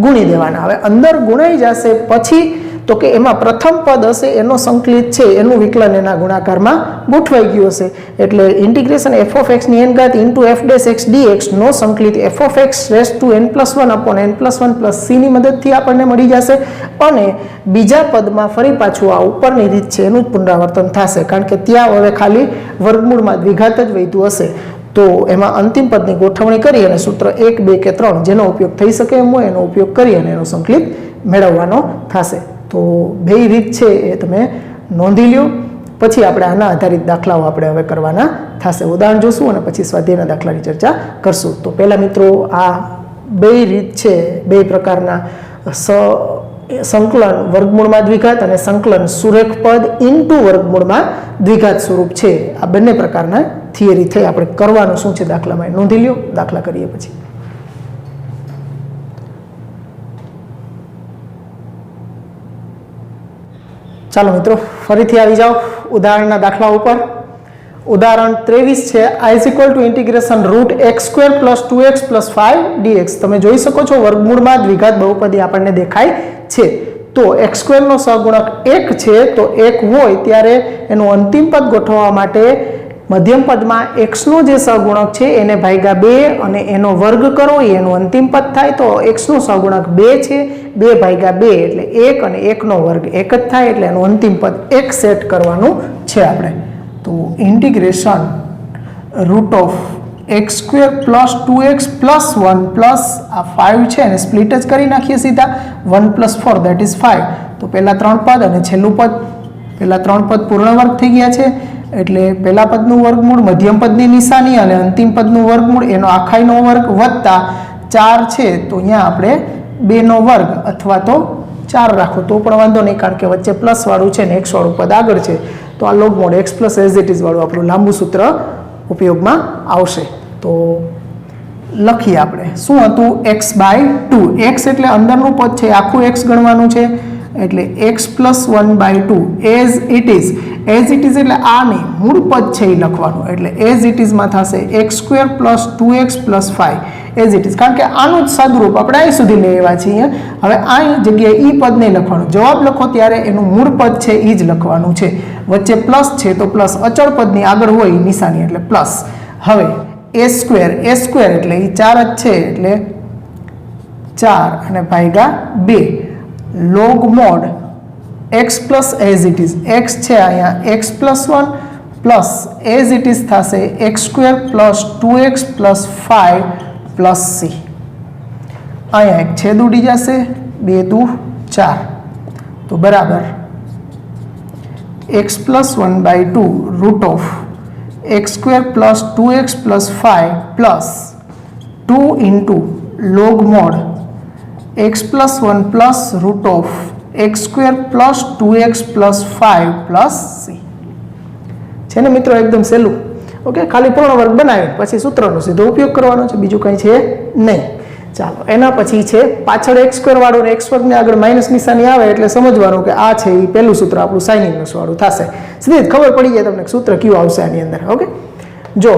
ગુણી દેવાના. હવે અંદર ગુણાઈ જશે પછી તો કે એમાં પ્રથમ પદ હશે એનો સંકલિત છે એનું વિકલન એના ગુણાકારમાં ગોઠવાઈ ગયું હશે એટલે ઇન્ટિગ્રેશન f(x) × f'(x) dx નો સંકલિત f(x)n+1/n+1 + c ની મદદથી આપણને મળી જશે અને બીજા પદમાં ફરી પાછું આ ઉપરની રીત છે એનું જ પુનરાવર્તન થશે કારણ કે ત્યાં હવે ખાલી વર્ગમૂળમાં દ્વિઘાત જ વધ્યું હશે તો એમાં અંતિમ પદની ગોઠવણી કરી અને સૂત્ર 1, 2 કે 3 જેનો ઉપયોગ થઈ શકે એમ હોય એનો ઉપયોગ કરી અને એનો સંકલિત મેળવવાનો થશે. તો બે રીત છે એ તમે નોંધી લ્યો. પછી આપણે આના આધારિત દાખલાઓ આપણે હવે કરવાના થશે. ઉદાહરણ જોશું અને પછી સ્વાધ્યાયના દાખલાની ચર્ચા કરશું. તો પહેલાં મિત્રો આ બે રીત છે બે પ્રકારના સંકલન વર્ગમૂળમાં દ્વિઘાત અને સંકલન સુરેખ પદ ઇન્ટુ વર્ગમૂળમાં દ્વિઘાત સ્વરૂપ છે. આ બંને પ્રકારના થિયરી થઈ. આપણે કરવાનું શું છે દાખલામાં નોંધી લ્યો. દાખલા કરીએ પછી ચાલો મિત્રો ફરીથી આવી જાઓ ઉદાહરણના દાખલા ઉપર. ઉદાહરણ 23 છે I = √x² + 2x + 5 dx. તમે જોઈ શકો છો વર્ગમૂળમાં દ્વિઘાત બહુપદી આપણને દેખાય છે. તો x² નો સહગુણક 1 છે તો 1 હોય ત્યારે એનું અંતિમ પદ ગોઠવવા માટે મધ્યમ પદમાં x નો જે સહગુણક છે એને ભાગ્યા 2 અને એનો વર્ગ કરો એનું અંતિમ પદ થાય તો x નો સહગુણક 2 છે 2 ભાગ્યા 2 એટલે 1 અને 1 નો વર્ગ 1 જ થાય એટલે એનું અંતિમ પદ 1 સેટ કરવાનું છે આપણે. તો ઇન્ટિગ્રેશન √x² + 2x + 1 પ્લસ આ 5 છે એને સ્પ્લિટ જ કરી નાખીએ સીધા 1 + 4 that is 5. તો પહેલા 3 પદ અને છેલ્લું પદ પહેલા 3 પદ પૂર્ણ વર્ગ થઈ ગયા છે એટલે પહેલા પદનું વર્ગમૂળ મધ્યમ પદની નિશાની અને અંતિમ પદનું વર્ગમૂળ એનો આખાઈનો વર્ગ વત્તા 4 છે તો અહીંયા આપણે 2 નો વર્ગ અથવા તો 4 રાખો તો પણ વાંધો નહીં કારણ કે વચ્ચે પ્લસ વાળું છે ને x વાળું પદ આગળ છે તો આ લોગમોડ x + as it is વાળું આપણું લાંબુ સૂત્ર ઉપયોગમાં આવશે. તો લખીએ આપણે શું હતું x/2 x એટલે અંદરનું પદ છે આખું x ગણવાનું છે એટલે x + 1/2 as it is એટલે આ નહીં મૂળ પદ છે એ લખવાનું એટલે as it is માં થશે x² + 2x + 5 as it is કારણ કે આનું જ સાદુરૂપ આપણે અહીં સુધી લઈ આવ્યા છીએ. હવે આ જગ્યાએ ઈ પદ નહીં લખવાનું જવાબ લખો ત્યારે એનું મૂળ પદ છે એ જ લખવાનું છે. વચ્ચે પ્લસ છે તો પ્લસ અચળ પદની આગળ હોય નિશાની એટલે પ્લસ. હવે a² એટલે એ 4 જ છે એટલે 4 અને ભાગ્યા 2 log mod x + as it is x છે અહીંયા x + 1 plus as it is થશે x² + 2x + 5 + c. અહીંયા એક છેદ ઉડી જશે 2 × 4 તો બરાબર x + 1/2 √x² + 2x + 5 plus 2 × log mod x + 1 plus √x² + 2x + 5 + c છે ને મિત્રો એકદમ સહેલું. ઓકે ખાલી પૂર્ણ વર્ગ બનાવી પછી સૂત્રનો સીધો ઉપયોગ કરવાનો છે બીજું કંઈ છે નહીં. ચાલો એના પછી છે પાછળ x² વાળું ને x વર્ગને આગળ માઇનસ નિશાની આવે એટલે સમજવાનું કે આ છે એ પહેલું સૂત્ર આપણું સાઇન ઇન્વર્સ વાળું થશે. સીધી ખબર પડી જાય તમને સૂત્ર કયું આવશે આની અંદર. ઓકે જો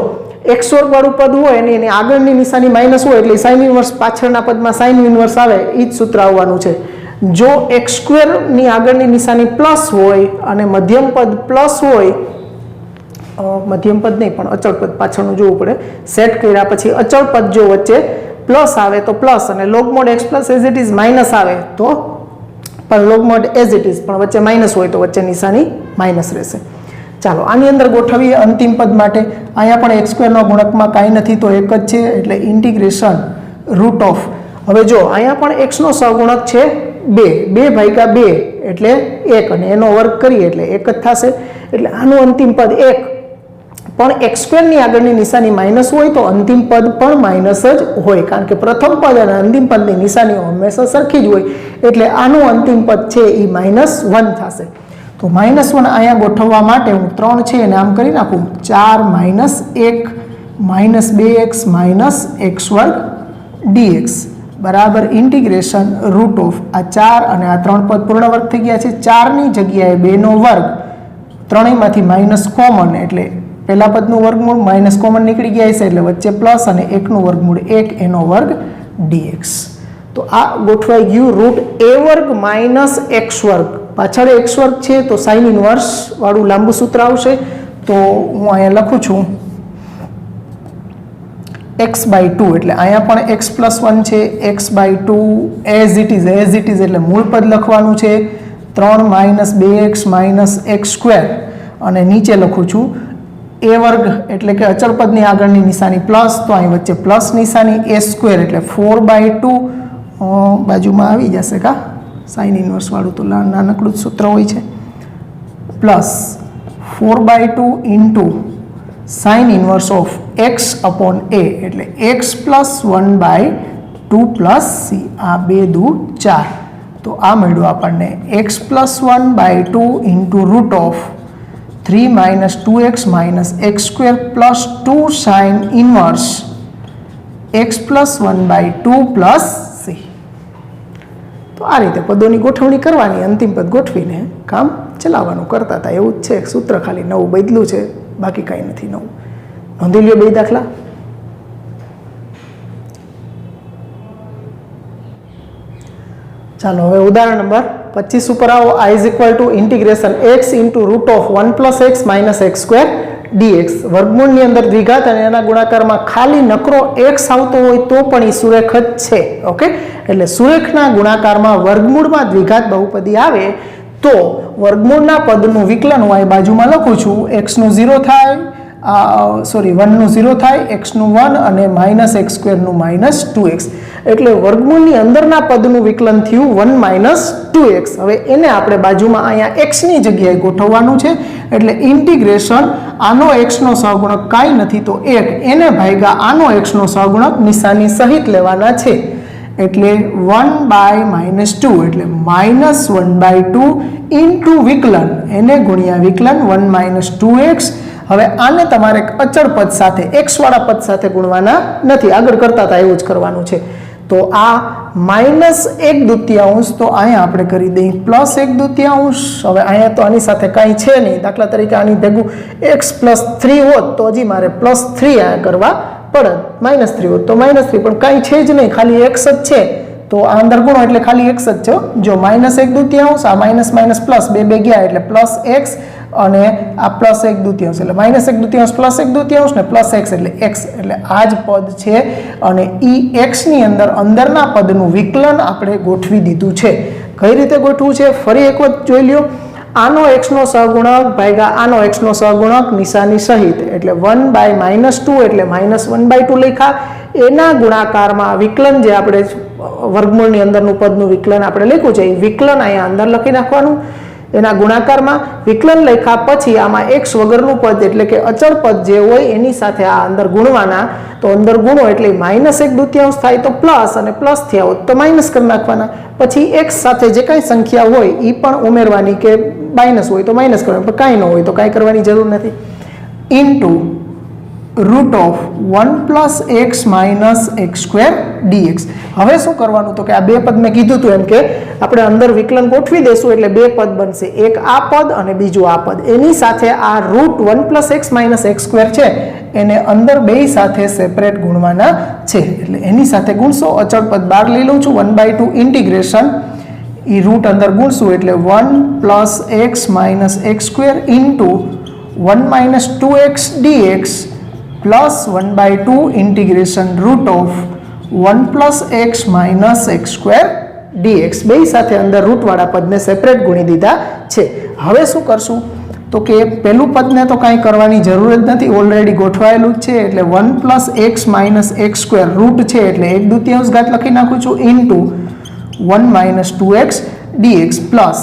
x વર્ગ વાળું પદ હોય એની આગળની નિશાની માઇનસ હોય એટલે સાઇન ઇન્વર્સ પાછળના પદમાં સાઇન ઇન્વર્સ આવે એ જ સૂત્ર આવવાનું છે. જો x² ની આગળની નિશાની પ્લસ હોય અને મધ્યમ પદ પ્લસ હોય મધ્યમ પદ નહીં પણ અચળ પદ પાછળનું જોવું પડે સેટ કર્યા પછી અચળ પદ જો વચ્ચે પ્લસ આવે તો પ્લસ અને log mod x + as it is minus આવે તો પણ log mod as it is પણ વચ્ચે માઇનસ હોય તો વચ્ચે નિશાની માઇનસ રહેશે. ચાલો આની અંદર ગોઠવીએ અંતિમ પદ માટે. અહીંયા પણ x² નો ગુણકમાં કાંઈ નથી તો એક જ છે એટલે ઇન્ટિગ્રેશન હવે જો અહીંયા પણ x નો સહગુણક છે 2 ભાગ્યા 2 એટલે 1 અને એનો વર્ગ કરીએ એટલે 1 જ થશે એટલે આનું અંતિમ પદ 1 પણ x² ની આગળની નિશાની માઇનસ હોય તો અંતિમ પદ પણ માઇનસ જ હોય કારણ કે પ્રથમ પદ અને અંતિમ પદની નિશાનીઓ હંમેશા સરખી જ હોય એટલે આનું અંતિમ પદ છે એ -1 થશે. તો -1 અહીંયા ગોઠવવા માટે હું 3 છે એને આમ કરી નાખું 4 - 1 -2x - x² dx બરાબર ઇન્ટિગ્રેશન રૂટ ઓફ આ 4 અને આ 3 પદ પૂર્ણ વર્ગ થઈ ગયા છે. 4ની જગ્યાએ 2નો વર્ગ, ત્રણેયમાંથી માઇનસ કોમન એટલે પહેલા પદનું વર્ગમૂળ માઇનસ કોમન નીકળી ગયા છે એટલે વચ્ચે પ્લસ અને 1નું વર્ગમૂળ 1 એનો વર્ગ dx. તો આ ગોઠવાઈ ગયું રૂટ a વર્ગ માઇનસ x વર્ગ. પાછળ x વર્ગ છે તો સાઇન ઇનવર્સ વાળું લાંબુ સૂત્ર આવશે. તો હું અહીંયા લખું છું x/2 એટલે અહીંયા પણ x + 1 છે. x/2 એઝ ઇટ ઇઝ એટલે મૂળ પદ લખવાનું છે 3 - 2x - x² અને નીચે લખું છું a વર્ગ એટલે કે અચળ પદની આગળની નિશાની પ્લસ, તો અહીં વચ્ચે પ્લસ નિશાની, a² એટલે 4/2 બાજુમાં આવી જશે કા સાઇન ઇનવર્સ વાળું તો નાનકડું સૂત્ર હોય છે, plus 4/2 into sine inverse of x/a એટલે x + 1/2 + c. આ 2 × 2 = 4. તો આ મળ્યું આપણને x + 1/2 into root of 3 - 2x - x² + 2 sine inverse x + 1/2 + c. તો આ રીતે પદોની ગોઠવણી કરવાની, અંતિમ પદ ગોઠવીને કામ ચલાવવાનું કરતા હતા. એવું જ છે, સૂત્ર ખાલી નવું બદલું છે, બાકી કાંઈ નથી નવું. નોંધી લ્યો બે દાખલા. ચાલો હવે ઉદાહરણ નંબર 25 ઉપર આવો. i = integration x into root of 1 + x - x² dx. વર્ગમૂળની અંદર દ્વિઘાત અને એના ગુણાકારમાં ખાલી નકરો x આવતો હોય તો પણ એ સુરેખ જ છે. ઓકે, એટલે સુરેખના ગુણાકારમાં વર્ગમૂળમાં દ્વિઘાત બહુપદી આવે તો વર્ગમૂળના પદનું વિકલન હું અહીં બાજુમાં લખું છું. x નું 0 થાય, 1 નું 0 થાય, x નું 1 અને -x² નું -2x. એટલે વર્ગમૂળની અંદરના પદનું વિકલન થયું 1 - 2x. હવે એને આપણે બાજુમાં અહીંયા x ની જગ્યાએ ગોઠવવાનું છે. એટલે ઇન્ટિગ્રેશન આનો x નો સહગુણક કાંઈ નથી તો 1, એને ભાગ્યા આનો x નો સહગુણક નિશાની સહિત લેવાના છે. એટલે 1/-2 એટલે -1/2 ઇન્ટુ વિકલન, એને ગુણ્યા વિકલન 1 - 2x. હવે આને તમારે અચળ પદ સાથે x વાળા પદ સાથે ગુણવાના નથી, આગળ કરતા હતા એવું જ કરવાનું છે. તો આ -1/2 તો અહીંયા આપણે કરી દઈએ +1/2. હવે અહીંયા તો આની સાથે કાંઈ છે નહીં, દાખલા તરીકે આની ભેગું x + 3 હોત તો હજી મારે +3 અહીંયા કરવા પડે, -3 હોત તો -3, પણ કાંઈ છે જ નહીં, ખાલી x જ છે. તો આ અંદર ગુણો એટલે ખાલી x જ છે. જો -1/2 આ માઇનસ પ્લસ બે ગયા એટલે +x અને આ +1/2 એટલે -1/2 +1/2 ને +x એટલે x. એટલે આ જ પદ છે અને ઈ x ની અંદર અંદરના પદનું વિકલન આપણે ગોઠવી દીધું છે. કઈ રીતે ગોઠવું છે ફરી એક વખત જોઈ લ્યો. આનો x નો સહગુણક ભાગ્યા આનો x નો સહગુણક નિશાની સહિત એટલે 1/-2 એટલે -1/2 લખ્યા. એના ગુણાકારમાં વિકલન જે આપણે વર્ગમૂળની અંદરનું પદનું વિકલન આપણે લખ્યું છે એ વિકલન અહીંયા અંદર લખી નાખવાનું. એના ગુણાકારમાં વિકલન લખ્યા પછી આમાં x વગરનું પદ એટલે કે અચળ પદ જે હોય એની સાથે આ અંદર ગુણવાના. તો અંદર ગુણો એટલે -1/2 થાય તો પ્લસ, અને પ્લસ થયા હોત તો માઇનસ કરી નાખવાના. પછી x સાથે જે કાંઈ સંખ્યા હોય એ પણ ઉમેરવાની, કે માઇનસ હોય તો માઇનસ કરવાનું, પણ કાંઈ ન હોય તો કાંઈ કરવાની જરૂર નથી. Into root of 1 + x - x² dx. હવે શું કરવાનું તો કે આ બે પદ મેં કીધું હતું એમ કે આપણે અંદર વિકલન ગોઠવી દેશું એટલે બે પદ બનશે, એક આ પદ અને બીજું આ પદ. એની સાથે આ રૂટ 1 + x - x² છે એને અંદર બે સાથે સેપરેટ ગુણવાના છે. એટલે એની સાથે ગુણશો, અચળ પદ બહાર લઈ લઉં છું, 1/2 ઇન્ટિગ્રેશન એ રૂટ અંદર ગુણશું એટલે 1 + x - x² into 1 - 2x dx plus 1/2 integration root of 1 + x - x² dx. બે સાથે અંદર રૂટવાળા પદને સેપરેટ ગુણી દીધા છે. હવે શું કરશું તો કે પહેલું પદને તો કાંઈ કરવાની જરૂર જ નથી, ઓલરેડી ગોઠવાયેલું જ છે. એટલે 1 + x - x² રૂટ છે એટલે 1/2 ઘાત લખી નાખું છું ઇન્ટુ 1 - 2x dx પ્લસ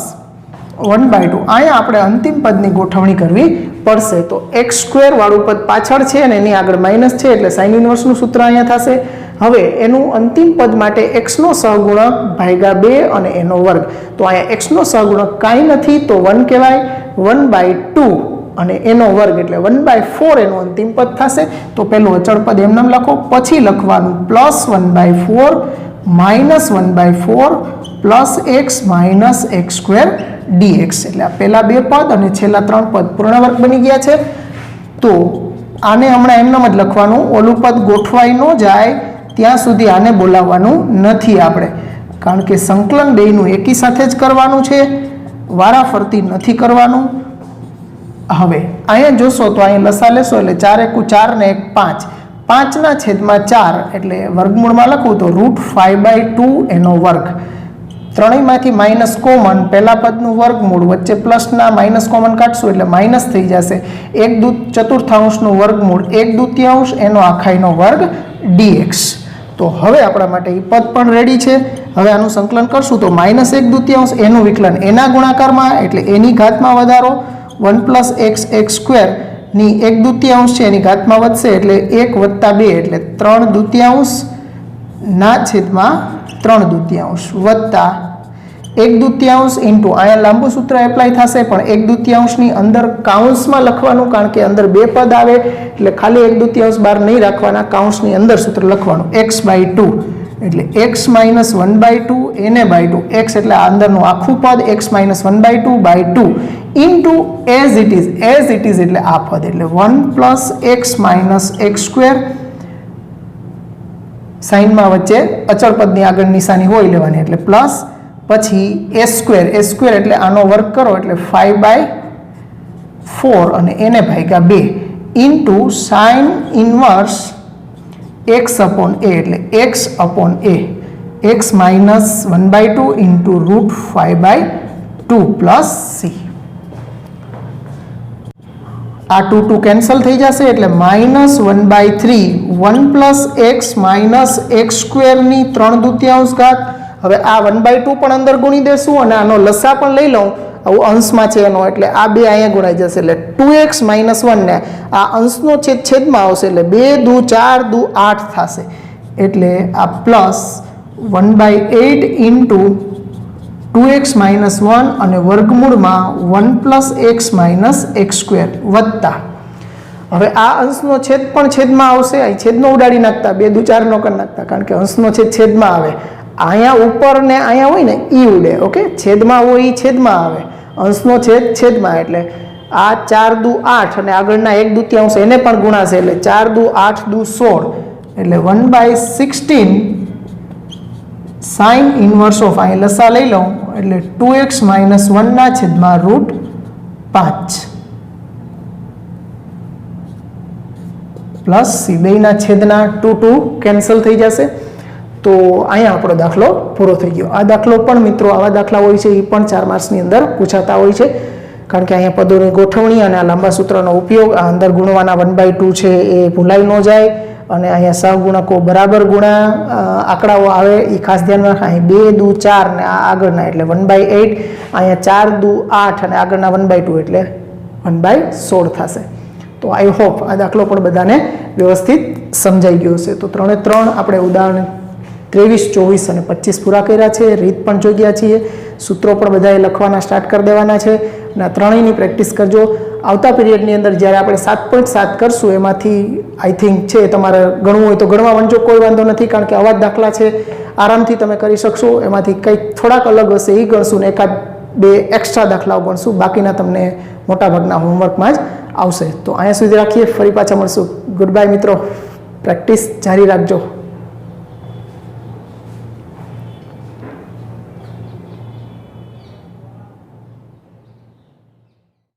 1/2. અહીંયા આપણે અંતિમ પદની ગોઠવણી કરવી પડશે. તો x² વાળું પદ પાછળ છે અને એની આગળ માઇનસ છે એટલે સાઇન ઇનવર્સનું સૂત્ર અહીંયા થશે. હવે એનું અંતિમ પદ માટે x નો સહગુણક ભાગ્યા 2 અને એનો વર્ગ. તો અહીંયા x નો સહગુણક કાંઈ નથી તો 1 કહેવાય, 1/2 અને એનો વર્ગ એટલે 1/4 એનું અંતિમ પદ થશે. તો પેલું અચળ પદ એમ નામ લખો, પછી લખવાનું +1/4 -1/4 plus x minus x square dx. એટલે આ પહેલા બે પદ અને છેલ્લા ત્રણ પદ પૂર્ણ વર્ગ બની ગયા છે. તો આને હમણાં એમનેમ જ લખવાનું, ઓલું પદ ગોઠવાઈ ન જાય ત્યાં સુધી આને બોલાવવાનું નથી આપણે, કારણ કે સંકલન બેયનું એકી સાથે જ કરવાનું છે, વારાફરતી નથી કરવાનું. હવે અહીંયા જોશો તો અહીંયા લસા લેશો એટલે 4 × 1 = 4 ને 1 = 5, 5/4 એટલે વર્ગમૂળમાં લખું તો √5/2 એનો વર્ગ. ત્રણેયમાંથી માઇનસ કોમન, પહેલા પદનું વર્ગમૂળ વચ્ચે પ્લસના માઇનસ કોમન કાઢશું એટલે માઇનસ થઈ જશે. 1/4નું વર્ગમૂળ 1/2 એનો આખાઈનો વર્ગ dx. તો હવે આપણા માટે એ પદ પણ રેડી છે. હવે આનું સંકલન કરશું તો -1/2 એનું વિકલન એના ગુણાકારમાં એટલે એની ઘાતમાં વધારો 1 + x² ની 1/2 છે એની ઘાતમાં વધશે એટલે 1 + 2 એટલે 3/2 ના છેદમાં 3/2 વત્તા 1/2 ઇન્ટુ અહીંયા લાંબુ સૂત્ર એપ્લાય થશે પણ 1/2 ની અંદર કાઉન્સમાં લખવાનું, કારણ કે અંદર બે પદ આવે એટલે ખાલી 1/2 બહાર નહીં રાખવાના, કાઉન્સની અંદર સૂત્ર લખવાનું x/2 એટલે x - 1/2 એને / 2, x એટલે આ અંદરનું આખું પદ x - 1/2/2 into as it is એટલે આ પદ એટલે 1 + x - x². સાઇનમાં વચ્ચે અચળ પદની આગળ નિશાની હોય લેવાની એટલે પ્લસ, પછી a² એટલે આનો વર્ગ કરો એટલે 5/4 અને એને ભાગ્યા 2 ઇન્ટુ સાઇન ઇન્વર્સ x/a એટલે x/a, x - 1/2 into √5/2 plus c. આ 2 કેન્સલ થઈ જશે એટલે -1/3 1 + x - x² ની 3/2 ઘાત. હવે આ 1/2 પણ અંદર ગુણી દેશું અને આનો લસા પણ લઈ લઉં, આવું અંશમાં છે એનો એટલે આ બે અહીંયા ગુણાઈ જશે એટલે 2x - 1 ને આ અંશનો છેદમાં આવશે એટલે 2 × 2 = 8 થશે. એટલે આ પ્લસ 1/8 ઇન્ટુ 2x - 1 અને વર્ગમૂળમાં 1 + x - x² વત્તા, હવે આ અંશનો છેદ પણ છેદમાં આવશે, અહીં છેદનો ઉડાડી નાખતા 2 × 4 નો કરી નાખતા, કારણ કે અંશનો છેદ છેદમાં આવે. અહીંયા ઉપર ને અહીંયા હોય ને ઈ ઉડે, ઓકે, છેદમાં હોય એ છેદમાં આવે, અંશનો છેદ છેદમાં એટલે આ 4 × 8 અને આગળના 1/2 એને પણ ગુણાશે એટલે 4 × 8 = 16 એટલે 1/16 સાઇન ઇન્વર્સ ઓફ, અહીં લસા લઈ લઉં એટલે 2x - 1 ના છેદમાં √5 પ્લસ c, બેયના છેદના 2 કેન્સલ થઈ જશે. તો અહીંયા આપણો દાખલો પૂરો થઈ ગયો. આ દાખલો પણ મિત્રો, આવા દાખલા હોય છે એ પણ 4 માર્ક્સની અંદર પૂછાતા હોય છે, કારણ કે અહીંયા પદોની ગોઠવણી અને આ લાંબા સૂત્રનો ઉપયોગ, આ અંદર ગુણવાના 1/2 છે એ ભૂલાઈ ન જાય, અને અહીંયા સહગુણકો બરાબર ગુણા આંકડાઓ આવે એ ખાસ ધ્યાન રાખો. અહીં 2 × 4 ને આ આગળના એટલે 1/8, અહીંયા 4 × 8 અને આગળના 1/2 એટલે 1/16 થશે. તો આઈ હોપ આ દાખલો પણ બધાને વ્યવસ્થિત સમજાઈ ગયો હશે. તો 3 આપણે ઉદાહરણ 23, 24 અને 25 પૂરા કર્યા છે, રીત પણ જોઈ ગયા છીએ, સૂત્રો પણ બધાએ લખવાના સ્ટાર્ટ કરી દેવાના છે અને આ ત્રણેયની પ્રેક્ટિસ કરજો. આવતા પીરિયડની અંદર જ્યારે આપણે 7.7 કરશું એમાંથી આઈ થિંક છે તમારે ગણવું હોય તો ગણવા વાંચો, કોઈ વાંધો નથી, કારણ કે આવા જ દાખલા છે, આરામથી તમે કરી શકશો. એમાંથી કંઈક થોડાક અલગ હશે એ ગણશું ને 1-2 એક્સ્ટ્રા દાખલાઓ ગણશું, બાકીના તમને મોટાભાગના હોમવર્કમાં જ આવશે. તો અહીંયા સુધી રાખીએ, ફરી પાછા મળશું. ગુડ બાય મિત્રો, પ્રેક્ટિસ જારી રાખજો.